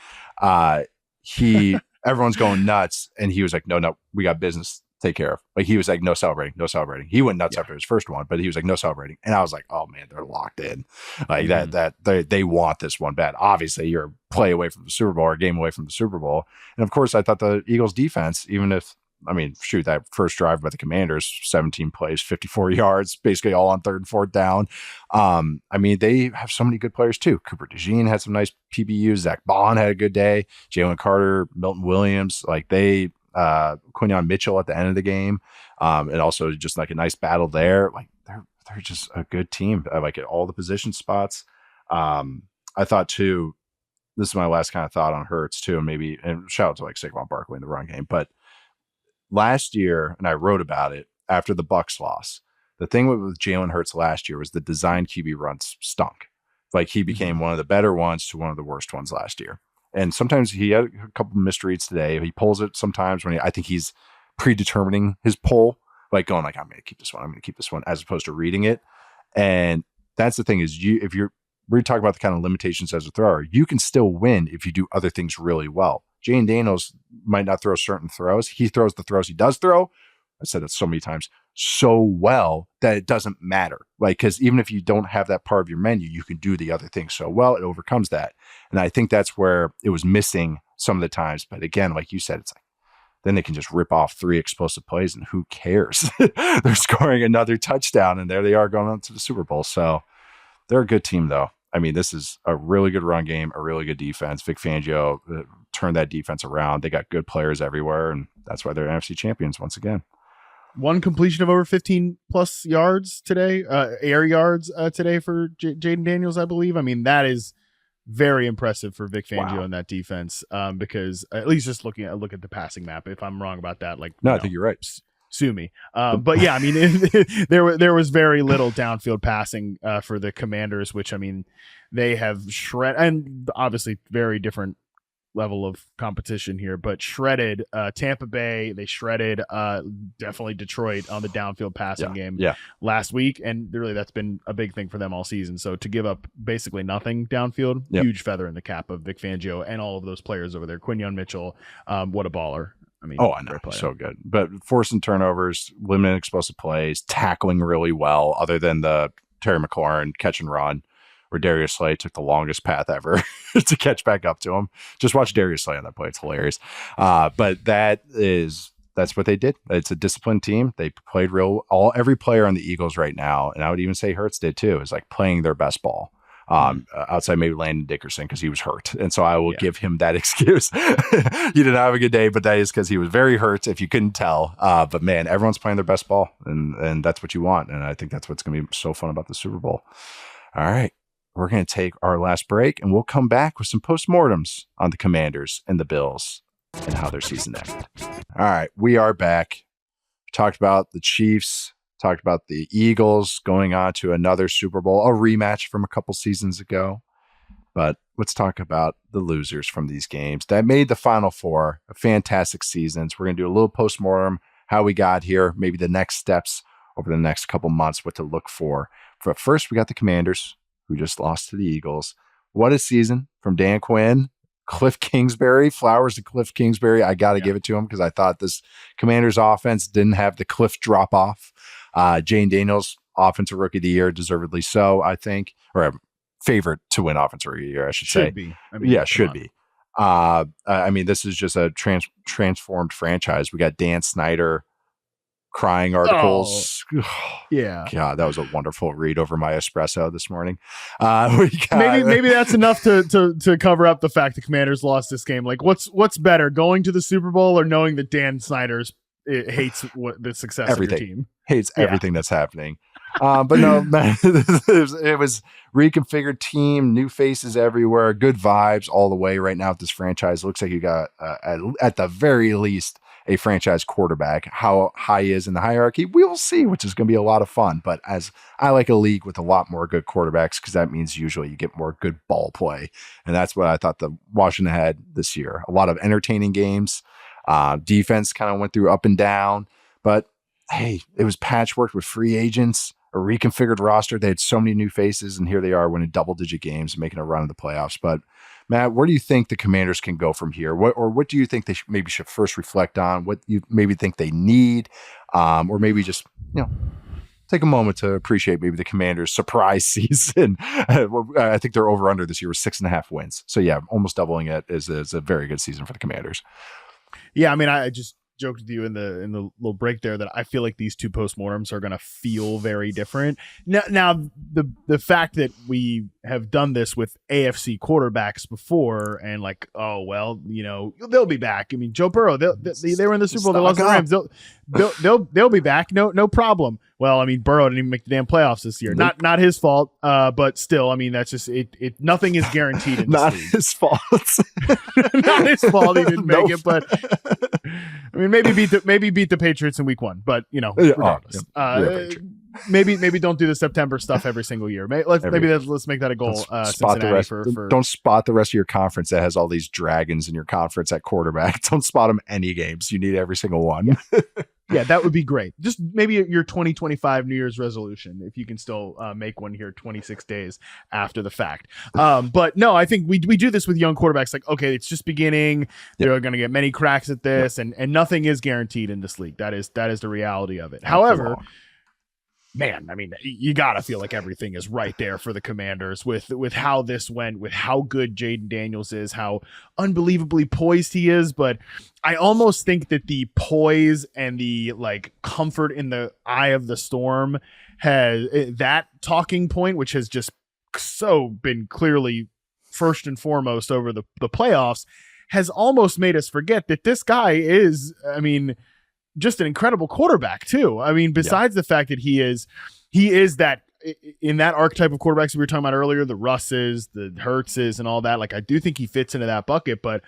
Everyone's going nuts, and he was like, no, we got business to take care of. Like, he was like, no celebrating. He went nuts after his first one, but he was like, no celebrating. And I was like, oh man, they're locked in. Like that they want this one bad. Obviously, you're a play away from the Super Bowl or a game away from the Super Bowl. And of course, I thought the Eagles defense, that first drive by the Commanders, 17 plays, 54 yards, basically all on third and fourth down. They have so many good players too. Cooper DeJean had some nice PBUs. Zach Bond had a good day. Jalen Carter, Milton Williams, Quinyon Mitchell at the end of the game. And also just like a nice battle there. Like they're just a good team. I like at all the position spots. I thought too, this is my last kind of thought on Hurts too, and shout out to Saquon Barkley in the run game, but last year, and I wrote about it after the Bucs loss, the thing with Jalen Hurts last year was the design QB runs stunk. Like, he became one of the better ones to one of the worst ones last year. And sometimes he had a couple of misreads today. He pulls it sometimes when I think he's predetermining his pull, like going I'm going to keep this one, as opposed to reading it. And that's the thing is, we're talking about the kind of limitations as a thrower. You can still win if you do other things really well. Jayden Daniels might not throw certain throws. He throws the throws he does throw. I said it so many times, so well that it doesn't matter. Because even if you don't have that part of your menu, you can do the other things so well, it overcomes that. And I think that's where it was missing some of the times. But again, like you said, it's then they can just rip off 3 explosive plays, and who cares? They're scoring another touchdown, and there they are going on to the Super Bowl. So they're a good team, though. This is a really good run game, a really good defense. Vic Fangio turned that defense around. They got good players everywhere, and that's why they're NFC champions once again. One completion of over 15 plus yards today, air yards today for Jayden Daniels, I believe. That is very impressive for Vic Fangio in that defense, because at least just look at the passing map. If I'm wrong about that, I think you're right. Sue me. But yeah, there was very little downfield passing for the Commanders, which they have shred, and obviously very different level of competition here, but shredded Tampa Bay. They shredded definitely Detroit on the downfield passing game last week, and really that's been a big thing for them all season. So to give up basically nothing downfield, huge feather in the cap of Vic Fangio and all of those players over there. Quinyon Mitchell, what a baller. I mean, I know, so good. But forcing turnovers, limiting explosive plays, tackling really well, other than the Terry McLaurin catch and run, where Darius Slay took the longest path ever to catch back up to him. Just watch Darius Slay on that play. It's hilarious. But that's what they did. It's a disciplined team. They played every player on the Eagles right now, and I would even say Hurts did too, is like playing their best ball. Outside maybe Landon Dickerson because he was hurt. And so I will give him that excuse. He did not have a good day, but that is because he was very hurt, if you couldn't tell. But man, everyone's playing their best ball, and that's what you want. And I think that's what's going to be so fun about the Super Bowl. All right. We're going to take our last break, and we'll come back with some postmortems on the Commanders and the Bills and how their season ended. All right, we are back. We talked about the Chiefs, talked about the Eagles going on to another Super Bowl, a rematch from a couple seasons ago. But let's talk about the losers from these games that made the Final Four, fantastic seasons. We're going to do a little postmortem, how we got here, maybe the next steps over the next couple months, what to look for. But first, we got the Commanders, who just lost to the Eagles. What a season from Dan Quinn, Cliff Kingsbury, flowers to Cliff Kingsbury. I got to give it to him because I thought this Commanders offense didn't have the cliff drop off. Jayden Daniels, Offensive Rookie of the Year, deservedly so, I think, or a favorite to win Offensive Rookie of the Year, I should say. Be. Should be. I mean, this is just a transformed franchise. We got Dan Snyder crying articles. Yeah. God, that was a wonderful read over my espresso this morning. Maybe that's enough to cover up the fact the Commanders lost this game. Like, what's better, going to the Super Bowl or knowing that Dan Snyder's hates the success of your team? Hates everything that's happening. But no, it was reconfigured team, new faces everywhere, good vibes all the way right now with this franchise. It looks like you got, at the very least, a franchise quarterback. How high he is in the hierarchy, we will see, which is going to be a lot of fun. But as I like a league with a lot more good quarterbacks, because that means usually you get more good ball play. And that's what I thought the Washington had this year. A lot of entertaining games. Defense kind of went through up and down, but hey, it was patchwork with free agents, a reconfigured roster. They had so many new faces, and here they are winning double-digit games, making a run in the playoffs. But Matt, where do you think the Commanders can go from here? What do you think they should first reflect on? What you maybe think they need, or maybe just take a moment to appreciate maybe the Commanders' surprise season. I think their over/under this year was 6.5 wins. So yeah, almost doubling it is a very good season for the Commanders. Yeah, I mean, I just joked with you in the little break there that I feel like these two postmortems are going to feel very different. Now the fact that we have done this with AFC quarterbacks before, and like, oh well, they'll be back. I mean, Joe Burrow, they were in the Super Bowl, they lost the Rams. They'll be back, no problem. Well, I mean, Burrow didn't even make the damn playoffs this year. Nope. Not his fault, but still, I mean, that's just it. Nothing is guaranteed in this league. His fault. Not his fault he didn't make it, but I mean, maybe beat the Patriots in week 1, but regardless. Maybe don't do the September stuff every single year. Let's make that a goal. Spot the rest. Don't spot the rest of your conference that has all these dragons in your conference at quarterback. Don't spot them any games. You need every single one. Yeah, that would be great. Just maybe your 2025 New Year's resolution, if you can still make one here 26 days after the fact. But no, I think we do this with young quarterbacks. Like, okay, it's just beginning. They're going to get many cracks at this, and nothing is guaranteed in this league. That is the reality of it. However, man, I mean, you got to feel like everything is right there for the Commanders with how this went, with how good Jayden Daniels is, how unbelievably poised he is. But I almost think that the poise and the comfort in the eye of the storm has that talking point, which has just so been clearly first and foremost over the playoffs, has almost made us forget that this guy is, I mean, just an incredible quarterback too. I mean, besides the fact that he is that in that archetype of quarterbacks we were talking about earlier, the Russes, the Hurtses and all that. Like, I do think he fits into that bucket, but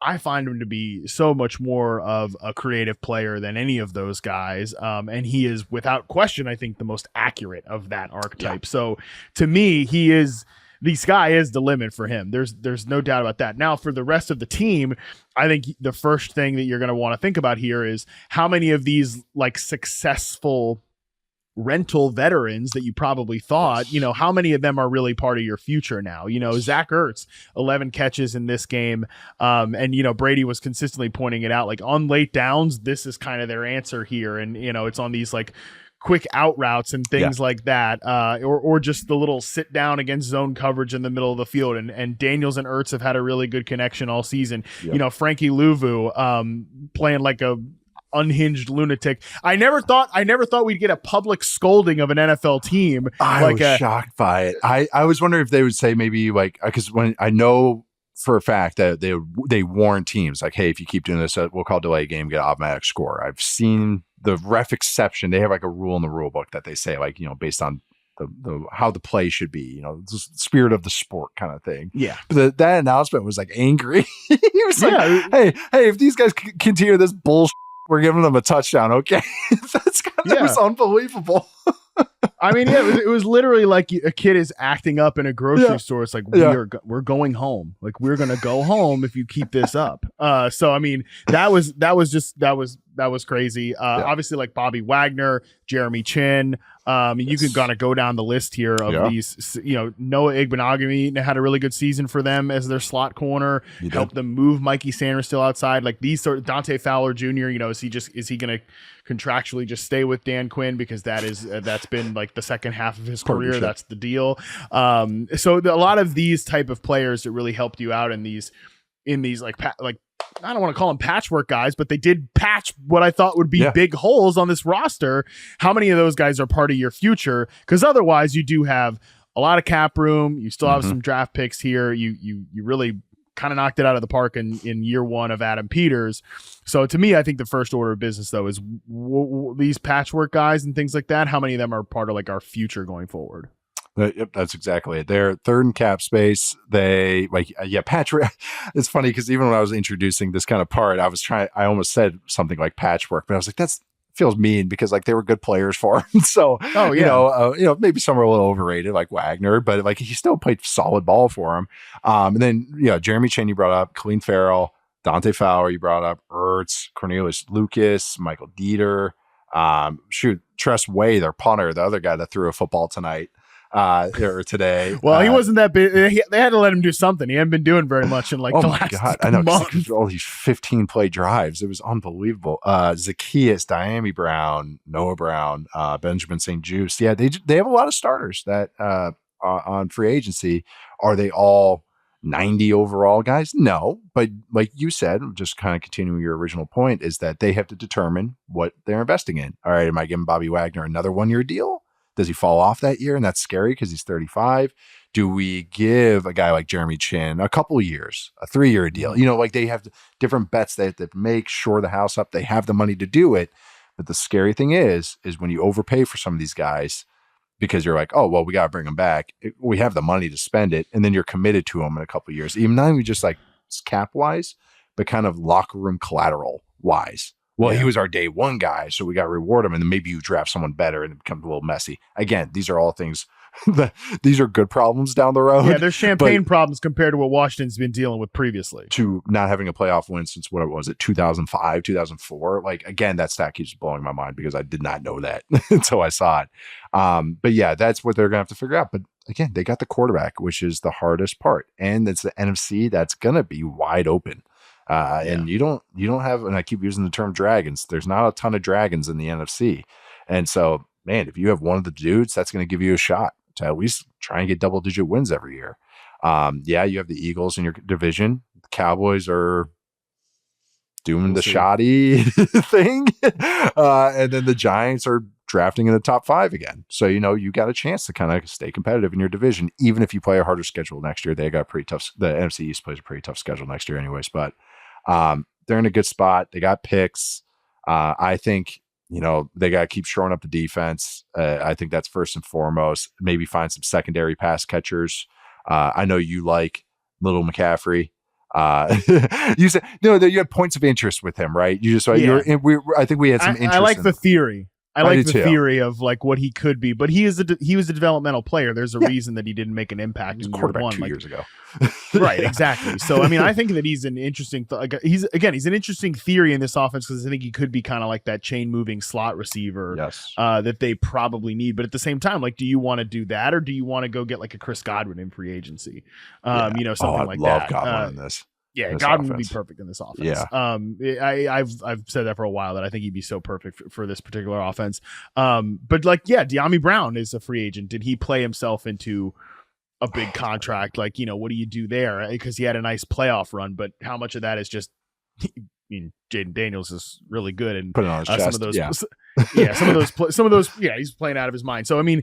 I find him to be so much more of a creative player than any of those guys. And he is without question, I think, the most accurate of that archetype. So to me, he is the sky is the limit for him. There's no doubt about that. Now, for the rest of the team, I think the first thing that you're going to want to think about here is how many of these like successful rental veterans that you probably thought, how many of them are really part of your future now? Zach Ertz, 11 catches in this game. And Brady was consistently pointing it out, like on late downs, this is kind of their answer here. And, it's on these like quick out routes and things like that, or just the little sit down against zone coverage in the middle of the field. And Daniels and Ertz have had a really good connection all season. Frankie Louvu playing like a unhinged lunatic. I never thought we'd get a public scolding of an NFL team. I was shocked by it. I was wondering if they would say maybe like, because when I know for a fact that they warn teams like, hey, if you keep doing this, we'll call delay game, get an automatic score. I've seen the ref exception. They have like a rule in the rule book that they say like, based on the how the play should be, the spirit of the sport kind of thing. Yeah. But that announcement was like angry. He was like, hey, if these guys continue this bullshit, we're giving them a touchdown. Okay. That was unbelievable. I mean, it was literally like a kid is acting up in a grocery store. It's like, we're going home. Like, we're going to go home if you keep this up. So, I mean, that was crazy. Obviously, like Bobby Wagner, Jeremy Chin. You can kind of go down the list here of these, Noah Igbenogany had a really good season for them as their slot corner, helped them move Mikey Sanders still outside. Like these sort of Dante Fowler Jr., is he going to contractually just stay with Dan Quinn because that's been like the second half of his career. That's the deal. So a lot of these type of players that really helped you out in these like I don't want to call them patchwork guys, but they did patch what I thought would be big holes on this roster. How many of those guys are part of your future? Because otherwise you do have a lot of cap room. You still have some draft picks here. You really kind of knocked it out of the park in year one of Adam Peters. So to me, I think the first order of business though is these patchwork guys and things like that. How many of them are part of like our future going forward? Yep, that's exactly it. They're third in cap space. They patchwork. It's funny because even when I was introducing this kind of part, I almost said something like patchwork, but I was like, that's feels mean because like they were good players for him. So, maybe some are a little overrated like Wagner, but like he still played solid ball for him. And then, Jeremy Chin, you brought up, Colleen Farrell, Dante Fowler, you brought up, Ertz, Cornelius Lucas, Michael Dieter, Tress Way, their punter, the other guy that threw a football tonight. Or today. Well, he wasn't that big. They had to let him do something. He hadn't been doing very much in like the last I know, month. All these 15 play drives. It was unbelievable. Zacchaeus, Diami Brown, Noah Brown, Benjamin St. Juste. Yeah, they have a lot of starters that on free agency. Are they all 90 overall guys? No, but like you said, just kind of continuing your original point, is that they have to determine what they're investing in. All right, am I giving Bobby Wagner another 1-year deal? Does he fall off that year? And that's scary because he's 35. Do we give a guy like Jeremy Chin a couple years, a 3-year deal? Like they have different bets they have to make, shore the house up. They have the money to do it. But the scary thing is when you overpay for some of these guys because you're like, oh, well, we got to bring them back. We have the money to spend it. And then you're committed to them in a couple of years, even not even just like cap wise, but kind of locker room collateral wise. Well, he was our day one guy, so we got to reward him. And then maybe you draft someone better and it becomes a little messy. Again, these are all things these are good problems down the road. Yeah, they're champagne problems compared to what Washington's been dealing with previously. To not having a playoff win since, what was it, 2005, 2004? Like, again, that stat keeps blowing my mind because I did not know that until I saw it. But yeah, that's what they're going to have to figure out. But again, they got the quarterback, which is the hardest part. And it's the NFC that's going to be wide open. And you don't have, and I keep using the term dragons. There's not a ton of dragons in the NFC. And so, man, if you have one of the dudes, that's going to give you a shot to at least try and get double-digit wins every year. You have the Eagles in your division. The Cowboys are doing the shoddy thing. And then the Giants are drafting in the top 5 again. So, you got a chance to kind of stay competitive in your division, even if you play a harder schedule next year. They got pretty tough. The NFC East plays a pretty tough schedule next year anyways, but they're in a good spot. They got picks. I think, they got to keep shoring up the defense. I think that's first and foremost. Maybe find some secondary pass catchers. I know you like Little McCaffrey. You said you had points of interest with him, right? You just I think we had some interest. I like the theory. I like the too. theory of like what he could be, but he was a developmental player. There's a reason that he didn't make an impact in year quarterback one, 2 years ago. Right, exactly. So I mean, I think that he's an interesting. He's an interesting theory in this offense because I think he could be kind of like that chain moving slot receiver. Yes. That they probably need, but at the same time, like, do you want to do that or do you want to go get like a Chris Godwin in free agency? Something like that. Love Godwin in this. Yeah, this Godwin offense. would be perfect in this offense. Yeah. I've said that for a while that I think he'd be so perfect for this particular offense. But like, yeah, De'Ami Brown is a free agent. Did he play himself into a big contract? Like, what do you do there? Because he had a nice playoff run, but how much of that is just? I mean, Jayden Daniels is really good, and put it on his chest. some of those, he's playing out of his mind. So I mean,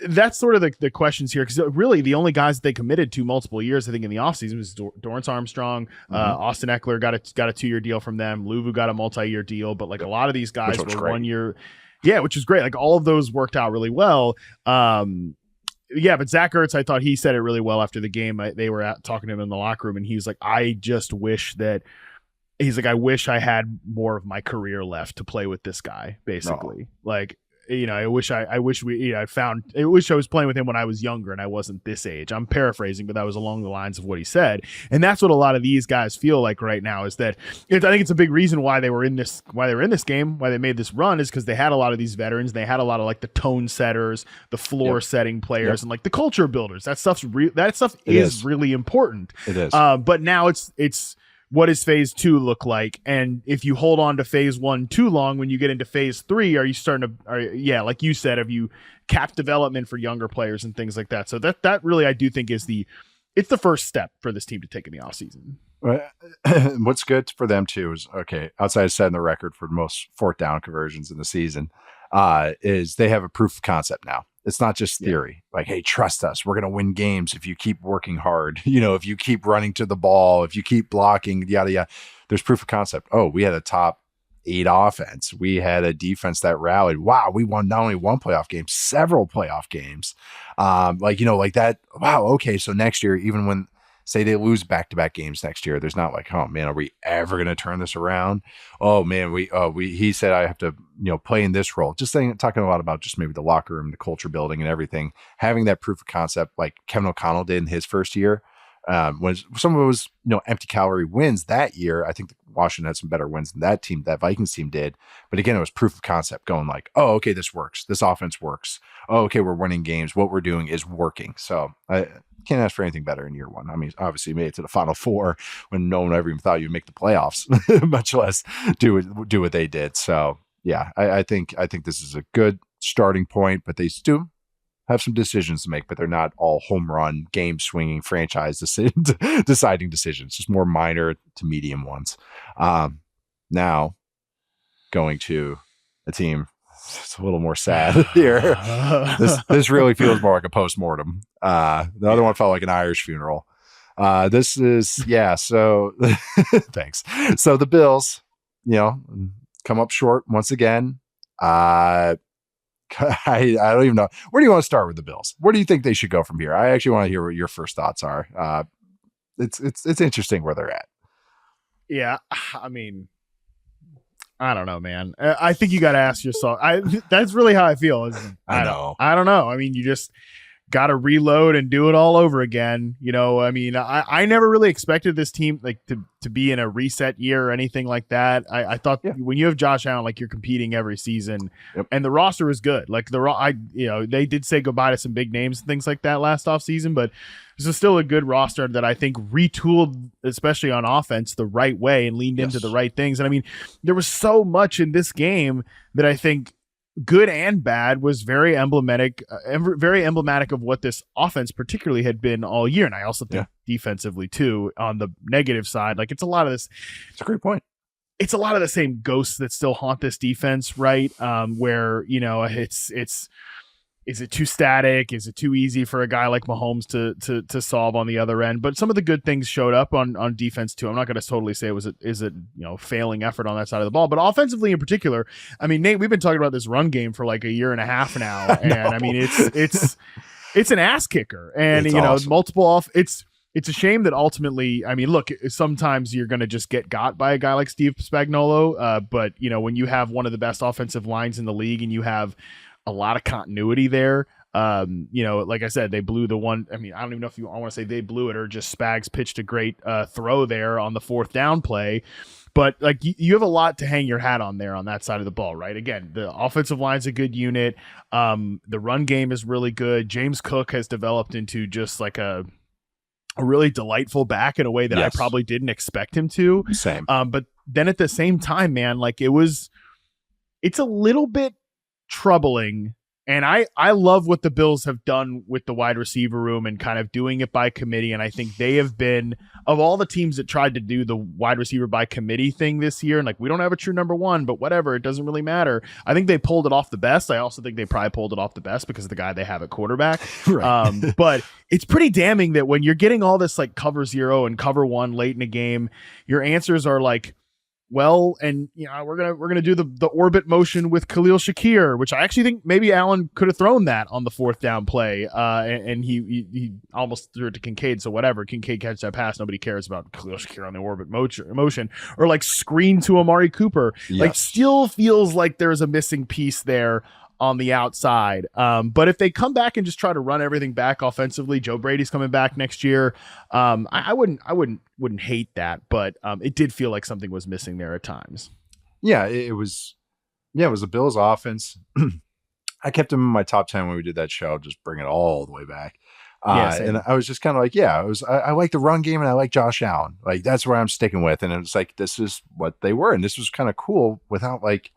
that's sort of the questions here, because really the only guys that they committed to multiple years, I think, in the offseason was Dorrance Armstrong, Austin Eckler got a 2-year deal from them, Luvu got a multi-year deal, but like a lot of these guys were 1 year, which is great. Like all of those worked out really well. But Zach Ertz, I thought he said it really well after the game. They were talking to him in the locker room, and he was like, I just wish that. He's like, I wish I had more of my career left to play with this guy, basically. No. Like, I wish I was playing with him when I was younger and I wasn't this age. I'm paraphrasing, but that was along the lines of what he said. And that's what a lot of these guys feel like right now, is that I think it's a big reason why they were in this game, why they made this run, is because they had a lot of these veterans. They had a lot of like the tone setters, the floor setting players, and like the culture builders. That stuff is really important. It is. But now it's what does phase 2 look like? And if you hold on to phase 1 too long, when you get into phase 3, are you starting to, like you said, have you capped development for younger players and things like that? So that really, I do think, it's the first step for this team to take in the offseason. What's good for them too is, outside of setting the record for most 4th down conversions in the season, is they have a proof of concept now. It's not just theory. Like, hey, trust us. We're going to win games if you keep working hard. If you keep running to the ball, if you keep blocking, yada, yada. There's proof of concept. Oh, we had a top 8 offense. We had a defense that rallied. Wow, we won not only one playoff game, several playoff games. Like that. Wow, okay. So next year, even when, say they lose back-to-back games next year, there's not like, oh man, are we ever going to turn this around? Oh man, he said I have to, play in this role. Just talking a lot about just maybe the locker room, the culture building and everything, having that proof of concept like Kevin O'Connell did in his first year. When some of it was, empty calorie wins that year. I think Washington had some better wins than that Vikings team did. But again, it was proof of concept, going like, oh, okay, this works. This offense works. Oh, okay, we're winning games. What we're doing is working. So I can't ask for anything better in year one. I mean, obviously made it to the Final Four when no one ever even thought you'd make the playoffs, much less do what they did. So yeah, I think this is a good starting point, but they still have some decisions to make, but they're not all home run, game swinging, franchise deciding decisions, just more minor to medium ones. Now going to a team, it's a little more sad here. This really feels more like a postmortem. The other one felt like an Irish funeral. This is, so thanks. So the Bills, come up short once again. I don't even know. Where do you want to start with the Bills? Where do you think they should go from here? I actually want to hear what your first thoughts are. It's interesting where they're at. Yeah, I mean, I don't know, man. I think you got to ask yourself. That's really how I feel. I don't know. I mean, you just got to reload and do it all over again. I mean, I never really expected this team like to be in a reset year or anything like that. I thought when you have Josh Allen, like, you're competing every season, and the roster was good. Like they did say goodbye to some big names and things like that last offseason, but this is still a good roster that I think retooled, especially on offense, the right way and leaned into the right things. And I mean, there was so much in this game that I think, good and bad, was very emblematic of what this offense particularly had been all year. And I also think defensively too, on the negative side, like, it's a lot of this. It's a great point. It's a lot of the same ghosts that still haunt this defense, right? Where, it's is it too static? Is it too easy for a guy like Mahomes to solve on the other end? But some of the good things showed up on defense too. I'm not going to totally say is it failing effort on that side of the ball, but offensively in particular, I mean, Nate, we've been talking about this run game for like a year and a half now, and I mean, it's an ass kicker, and it's awesome. multiple off. It's it's a shame that ultimately, I mean, look, sometimes you're going to just get got by a guy like Steve Spagnuolo. But, when you have one of the best offensive lines in the league and you have a lot of continuity there, like I said, they blew the one. I mean, I don't even know if I want to say they blew it or just Spags pitched a great throw there on the 4th down play. But like you have a lot to hang your hat on there on that side of the ball, right? Again, the offensive line's a good unit. The run game is really good. James Cook has developed into just like a really delightful back in a way that I probably didn't expect him to. Same. But then at the same time, man, like it's a little bit troubling. And I love what the Bills have done with the wide receiver room and kind of doing it by committee. And I think they have been, of all the teams that tried to do the wide receiver by committee thing this year, and like, we don't have a true number one, but whatever, it doesn't really matter. I think they pulled it off the best. I also think they probably pulled it off the best because of the guy they have at quarterback. Right. But it's pretty damning that when you're getting all this like cover 0 and cover 1 late in a game, your answers are like, well, and we're gonna do the orbit motion with Khalil Shakir, which I actually think maybe Allen could have thrown that on the 4th down play, and he almost threw it to Kincaid. So whatever, Kincaid catch that pass, nobody cares about Khalil Shakir on the orbit motion, or like screen to Amari Cooper. Yes. Like, still feels like there's a missing piece there on the outside. But if they come back and just try to run everything back offensively, Joe Brady's coming back next year. I wouldn't hate that, but it did feel like something was missing there at times. Yeah, it was a Bills offense. I kept him in my top 10 when we did that show, just bring it all the way back. And I was just kind of like, I like the run game and I like Josh Allen. Like, that's where I'm sticking with. And it was like, this is what they were. And this was kind of cool without like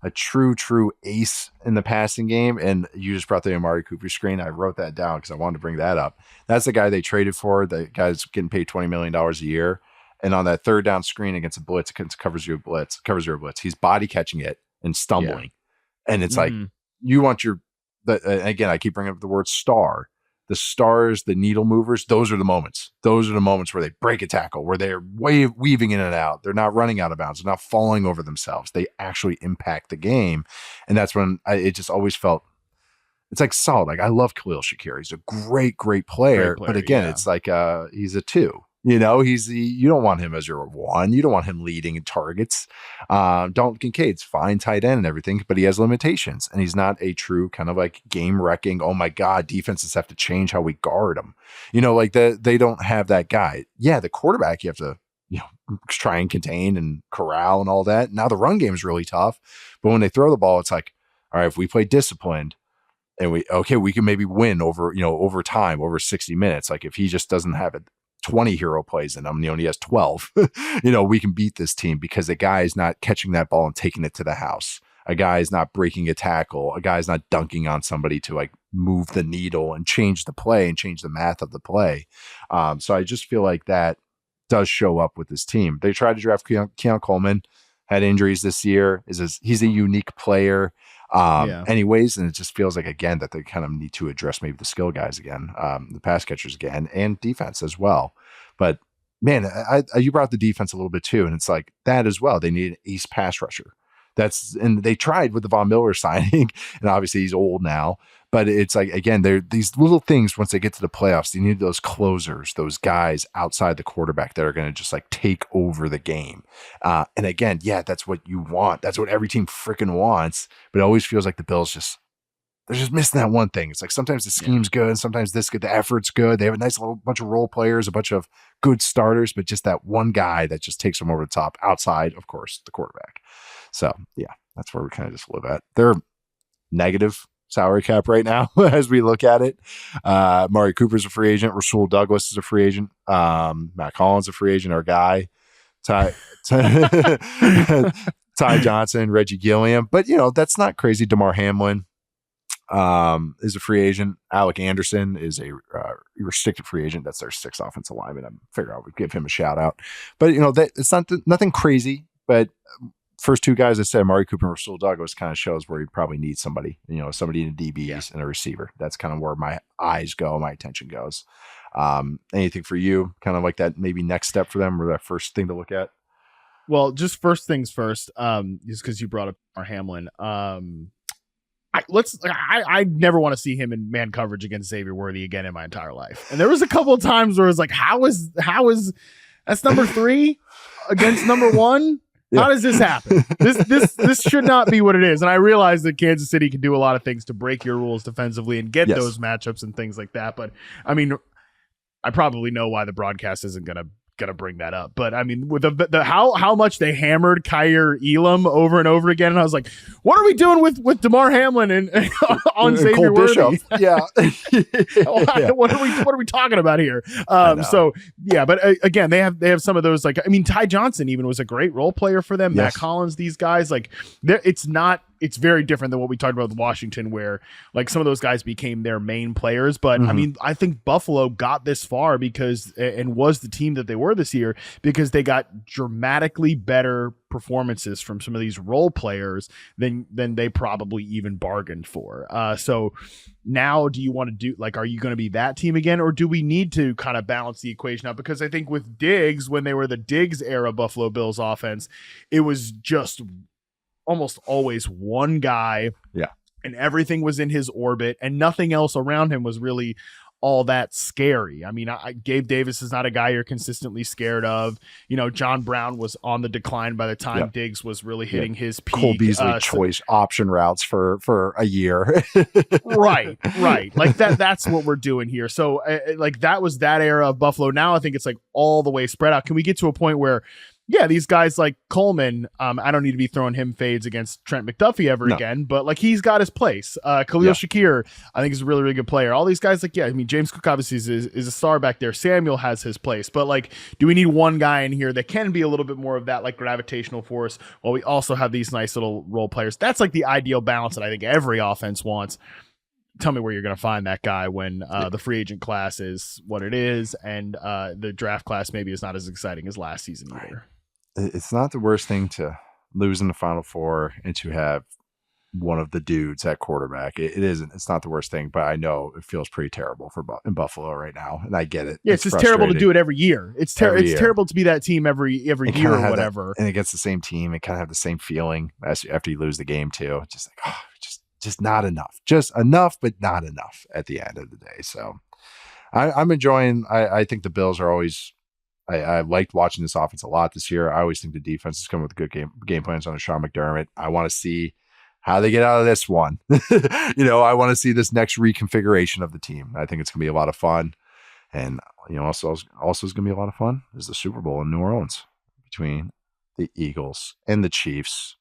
a true ace in the passing game. And you just brought the Amari Cooper screen. I wrote that down because I wanted to bring that up. That's the guy they traded for. The guy's getting paid $20 million a year. And on that 3rd down screen against a blitz, against cover zero blitz, he's body catching it and stumbling. Yeah. And it's like, you want again, I keep bringing up the word star. The stars, the needle movers, those are the moments. Those are the moments where they break a tackle, where they're weaving in and out. They're not running out of bounds. They're not falling over themselves. They actually impact the game. And that's when it just always felt, it's like solid. Like, I love Khalil Shakir. He's a great player. But again, it's like he's a 2. You don't want him as your 1. You don't want him leading in targets. Dalton Kincaid's fine tight end and everything, but he has limitations, and he's not a true kind of like game wrecking. Oh my God, defenses have to change how we guard him. Like they don't have that guy. Yeah, the quarterback you have to try and contain and corral and all that. Now the run game is really tough, but when they throw the ball, it's like, all right, if we play disciplined and we can maybe win over time, over 60 minutes. Like, if he just doesn't have it 20 hero plays in him, he has 12, we can beat this team because the guy is not catching that ball and taking it to the house. A guy is not breaking a tackle. A guy is not dunking on somebody to like move the needle and change the play and change the math of the play. So I just feel like that does show up with this team. They tried to draft Keon Coleman, had injuries this year. He's a unique player. Anyways, and it just feels like, again, that they kind of need to address maybe the skill guys again, the pass catchers again, and defense as well. But man, you brought the defense a little bit too, and it's like that as well. They need an ace pass rusher. And they tried with the Von Miller signing, and obviously he's old now. But it's like, again, they're these little things. Once they get to the playoffs, you need those closers, those guys outside the quarterback that are going to just like take over the game. And again, that's what you want. That's what every team freaking wants. But it always feels like the Bills they're just missing that one thing. It's like sometimes the scheme's good, and sometimes this good, the effort's good. They have a nice little bunch of role players, a bunch of good starters, but just that one guy that just takes them over the top outside, of course, the quarterback. So that's where we kind of just live at. They're negative salary cap right now as we look at it. Mari Cooper's a free agent. Rasul Douglas is a free agent. Matt Collins a free agent. Our guy Ty Johnson, Reggie Gilliam, but that's not crazy. Damar Hamlin is a free agent. Alec Anderson is a restricted free agent. That's their 6th offensive lineman. I figure I would give him a shout out, but that it's nothing crazy. But first 2 guys I said, Amari Cooper and Rasul Douglas, kind of shows where you probably need somebody, somebody in DBs and a receiver. That's kind of where my eyes go, my attention goes. Anything for you, kind of like that maybe next step for them, or that first thing to look at? Well, just first things first, just because you brought up our Hamlin. I never want to see him in man coverage against Xavier Worthy again in my entire life. And there was a couple of times where it was like, how is that's number 3 against number 1? Yeah. How does this happen? This should not be what it is. And I realize that Kansas City can do a lot of things to break your rules defensively and get those matchups and things like that. But I mean, I probably know why the broadcast isn't gonna bring that up. But I mean, with the how much they hammered Kyer Elam over and over again, and I was like, what are we doing with DeMar Hamlin and on Xavier Worthy? Yeah. What are we talking about here? So yeah, but again, they have some of those, like, I mean, Ty Johnson even was a great role player for them. Matt Collins, these guys, like, it's very different than what we talked about with Washington, where like some of those guys became their main players. But I mean, I think Buffalo got this far because, and was the team that they were this year, because they got dramatically better performances from some of these role players than they probably even bargained for. So now, do you want to do, like, are you going to be that team again, or do we need to kind of balance the equation out? Because I think with Diggs, when they were the Diggs era Buffalo Bills offense, it was just almost always one guy, and everything was in his orbit, and nothing else around him was really all that scary. I mean, Gabe Davis is not a guy you're consistently scared of. You know, John Brown was on the decline by the time Diggs was really hitting his peak. Cole Beasley choice option routes for a year. right. Like that's what we're doing here. So like that was that era of Buffalo. Now I think it's like all the way spread out. Can we get to a point where, yeah, these guys like Coleman, I don't need to be throwing him fades against Trent McDuffie ever again, but like he's got his place. Khalil Shakir, I think, is a really, really good player. All these guys, like, I mean, James Cook obviously is a star back there. Samuel has his place, but like, do we need one guy in here that can be a little bit more of that like gravitational force while we also have these nice little role players? That's like the ideal balance that I think every offense wants. Tell me where you're going to find that guy when the free agent class is what it is, and the draft class maybe is not as exciting as last season either. It's not the worst thing to lose in the Final Four and to have one of the dudes at quarterback. It isn't. It's not the worst thing, but I know it feels pretty terrible in Buffalo right now, and I get it. Yeah, it's just terrible to do it every year. It's terrible to be that team every year or whatever. And against the same team, and kind of have the same feeling after you lose the game too. Just like, just not enough. Just enough, but not enough at the end of the day. So I'm enjoying. I think the Bills are always. I liked watching this offense a lot this year. I always think the defense is coming with good game plans under Sean McDermott. I want to see how they get out of this one. I want to see this next reconfiguration of the team. I think it's going to be a lot of fun. And, also is going to be a lot of fun is the Super Bowl in New Orleans between the Eagles and the Chiefs.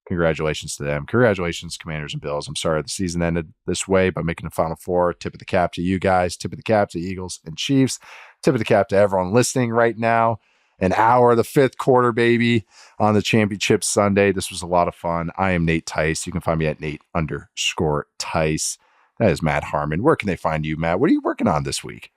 Congratulations to them. Congratulations, Commanders and Bills. I'm sorry the season ended this way by making the Final Four. Tip of the cap to you guys. Tip of the cap to Eagles and Chiefs. Tip of the cap to everyone listening right now. An hour, the fifth quarter, baby, on the Championship Sunday. This was a lot of fun. I am Nate Tice. You can find me at Nate_Tice. That is Matt Harmon. Where can they find you, Matt? What are you working on this week?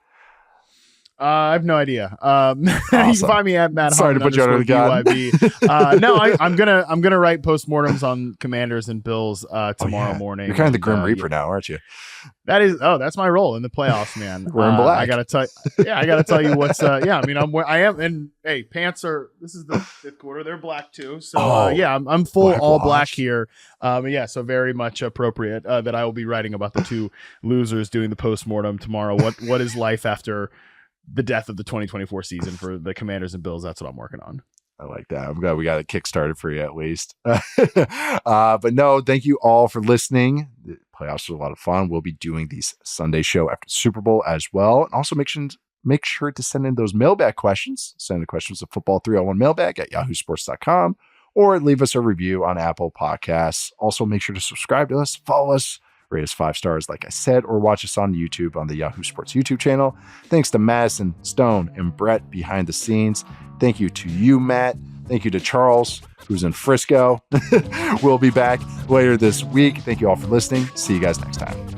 I have no idea. Awesome. You can find me at Matt Sorry Harmon to put you under the gun. No, I'm gonna write postmortems on Commanders and Bills tomorrow morning. You're kind of the Grim Reaper now, aren't you? That's my role in the playoffs, man. We're in black. I gotta tell you what's. I am, and hey, pants are. This is the fifth quarter. They're black too. So I'm full all black here. So very much appropriate that I will be writing about the two losers doing the postmortem tomorrow. What is life after the death of the 2024 season for the Commanders and Bills? That's what I'm working on. I like that. I'm glad we got it kickstarted for you at least. But no, thank you all for listening. The playoffs are a lot of fun. We'll be doing these Sunday show after the Super Bowl as well. And also make sure to send in those mailbag questions. Send the questions to football301mailbag at yahoosports.com or leave us a review on Apple Podcasts. Also make sure to subscribe to us, follow us, rate us 5 stars, like I said, or watch us on YouTube on the Yahoo Sports YouTube channel. Thanks to Madison, Stone, and Brett behind the scenes. Thank you to you, Matt. Thank you to Charles, who's in Frisco. We'll be back later this week. Thank you all for listening. See you guys next time.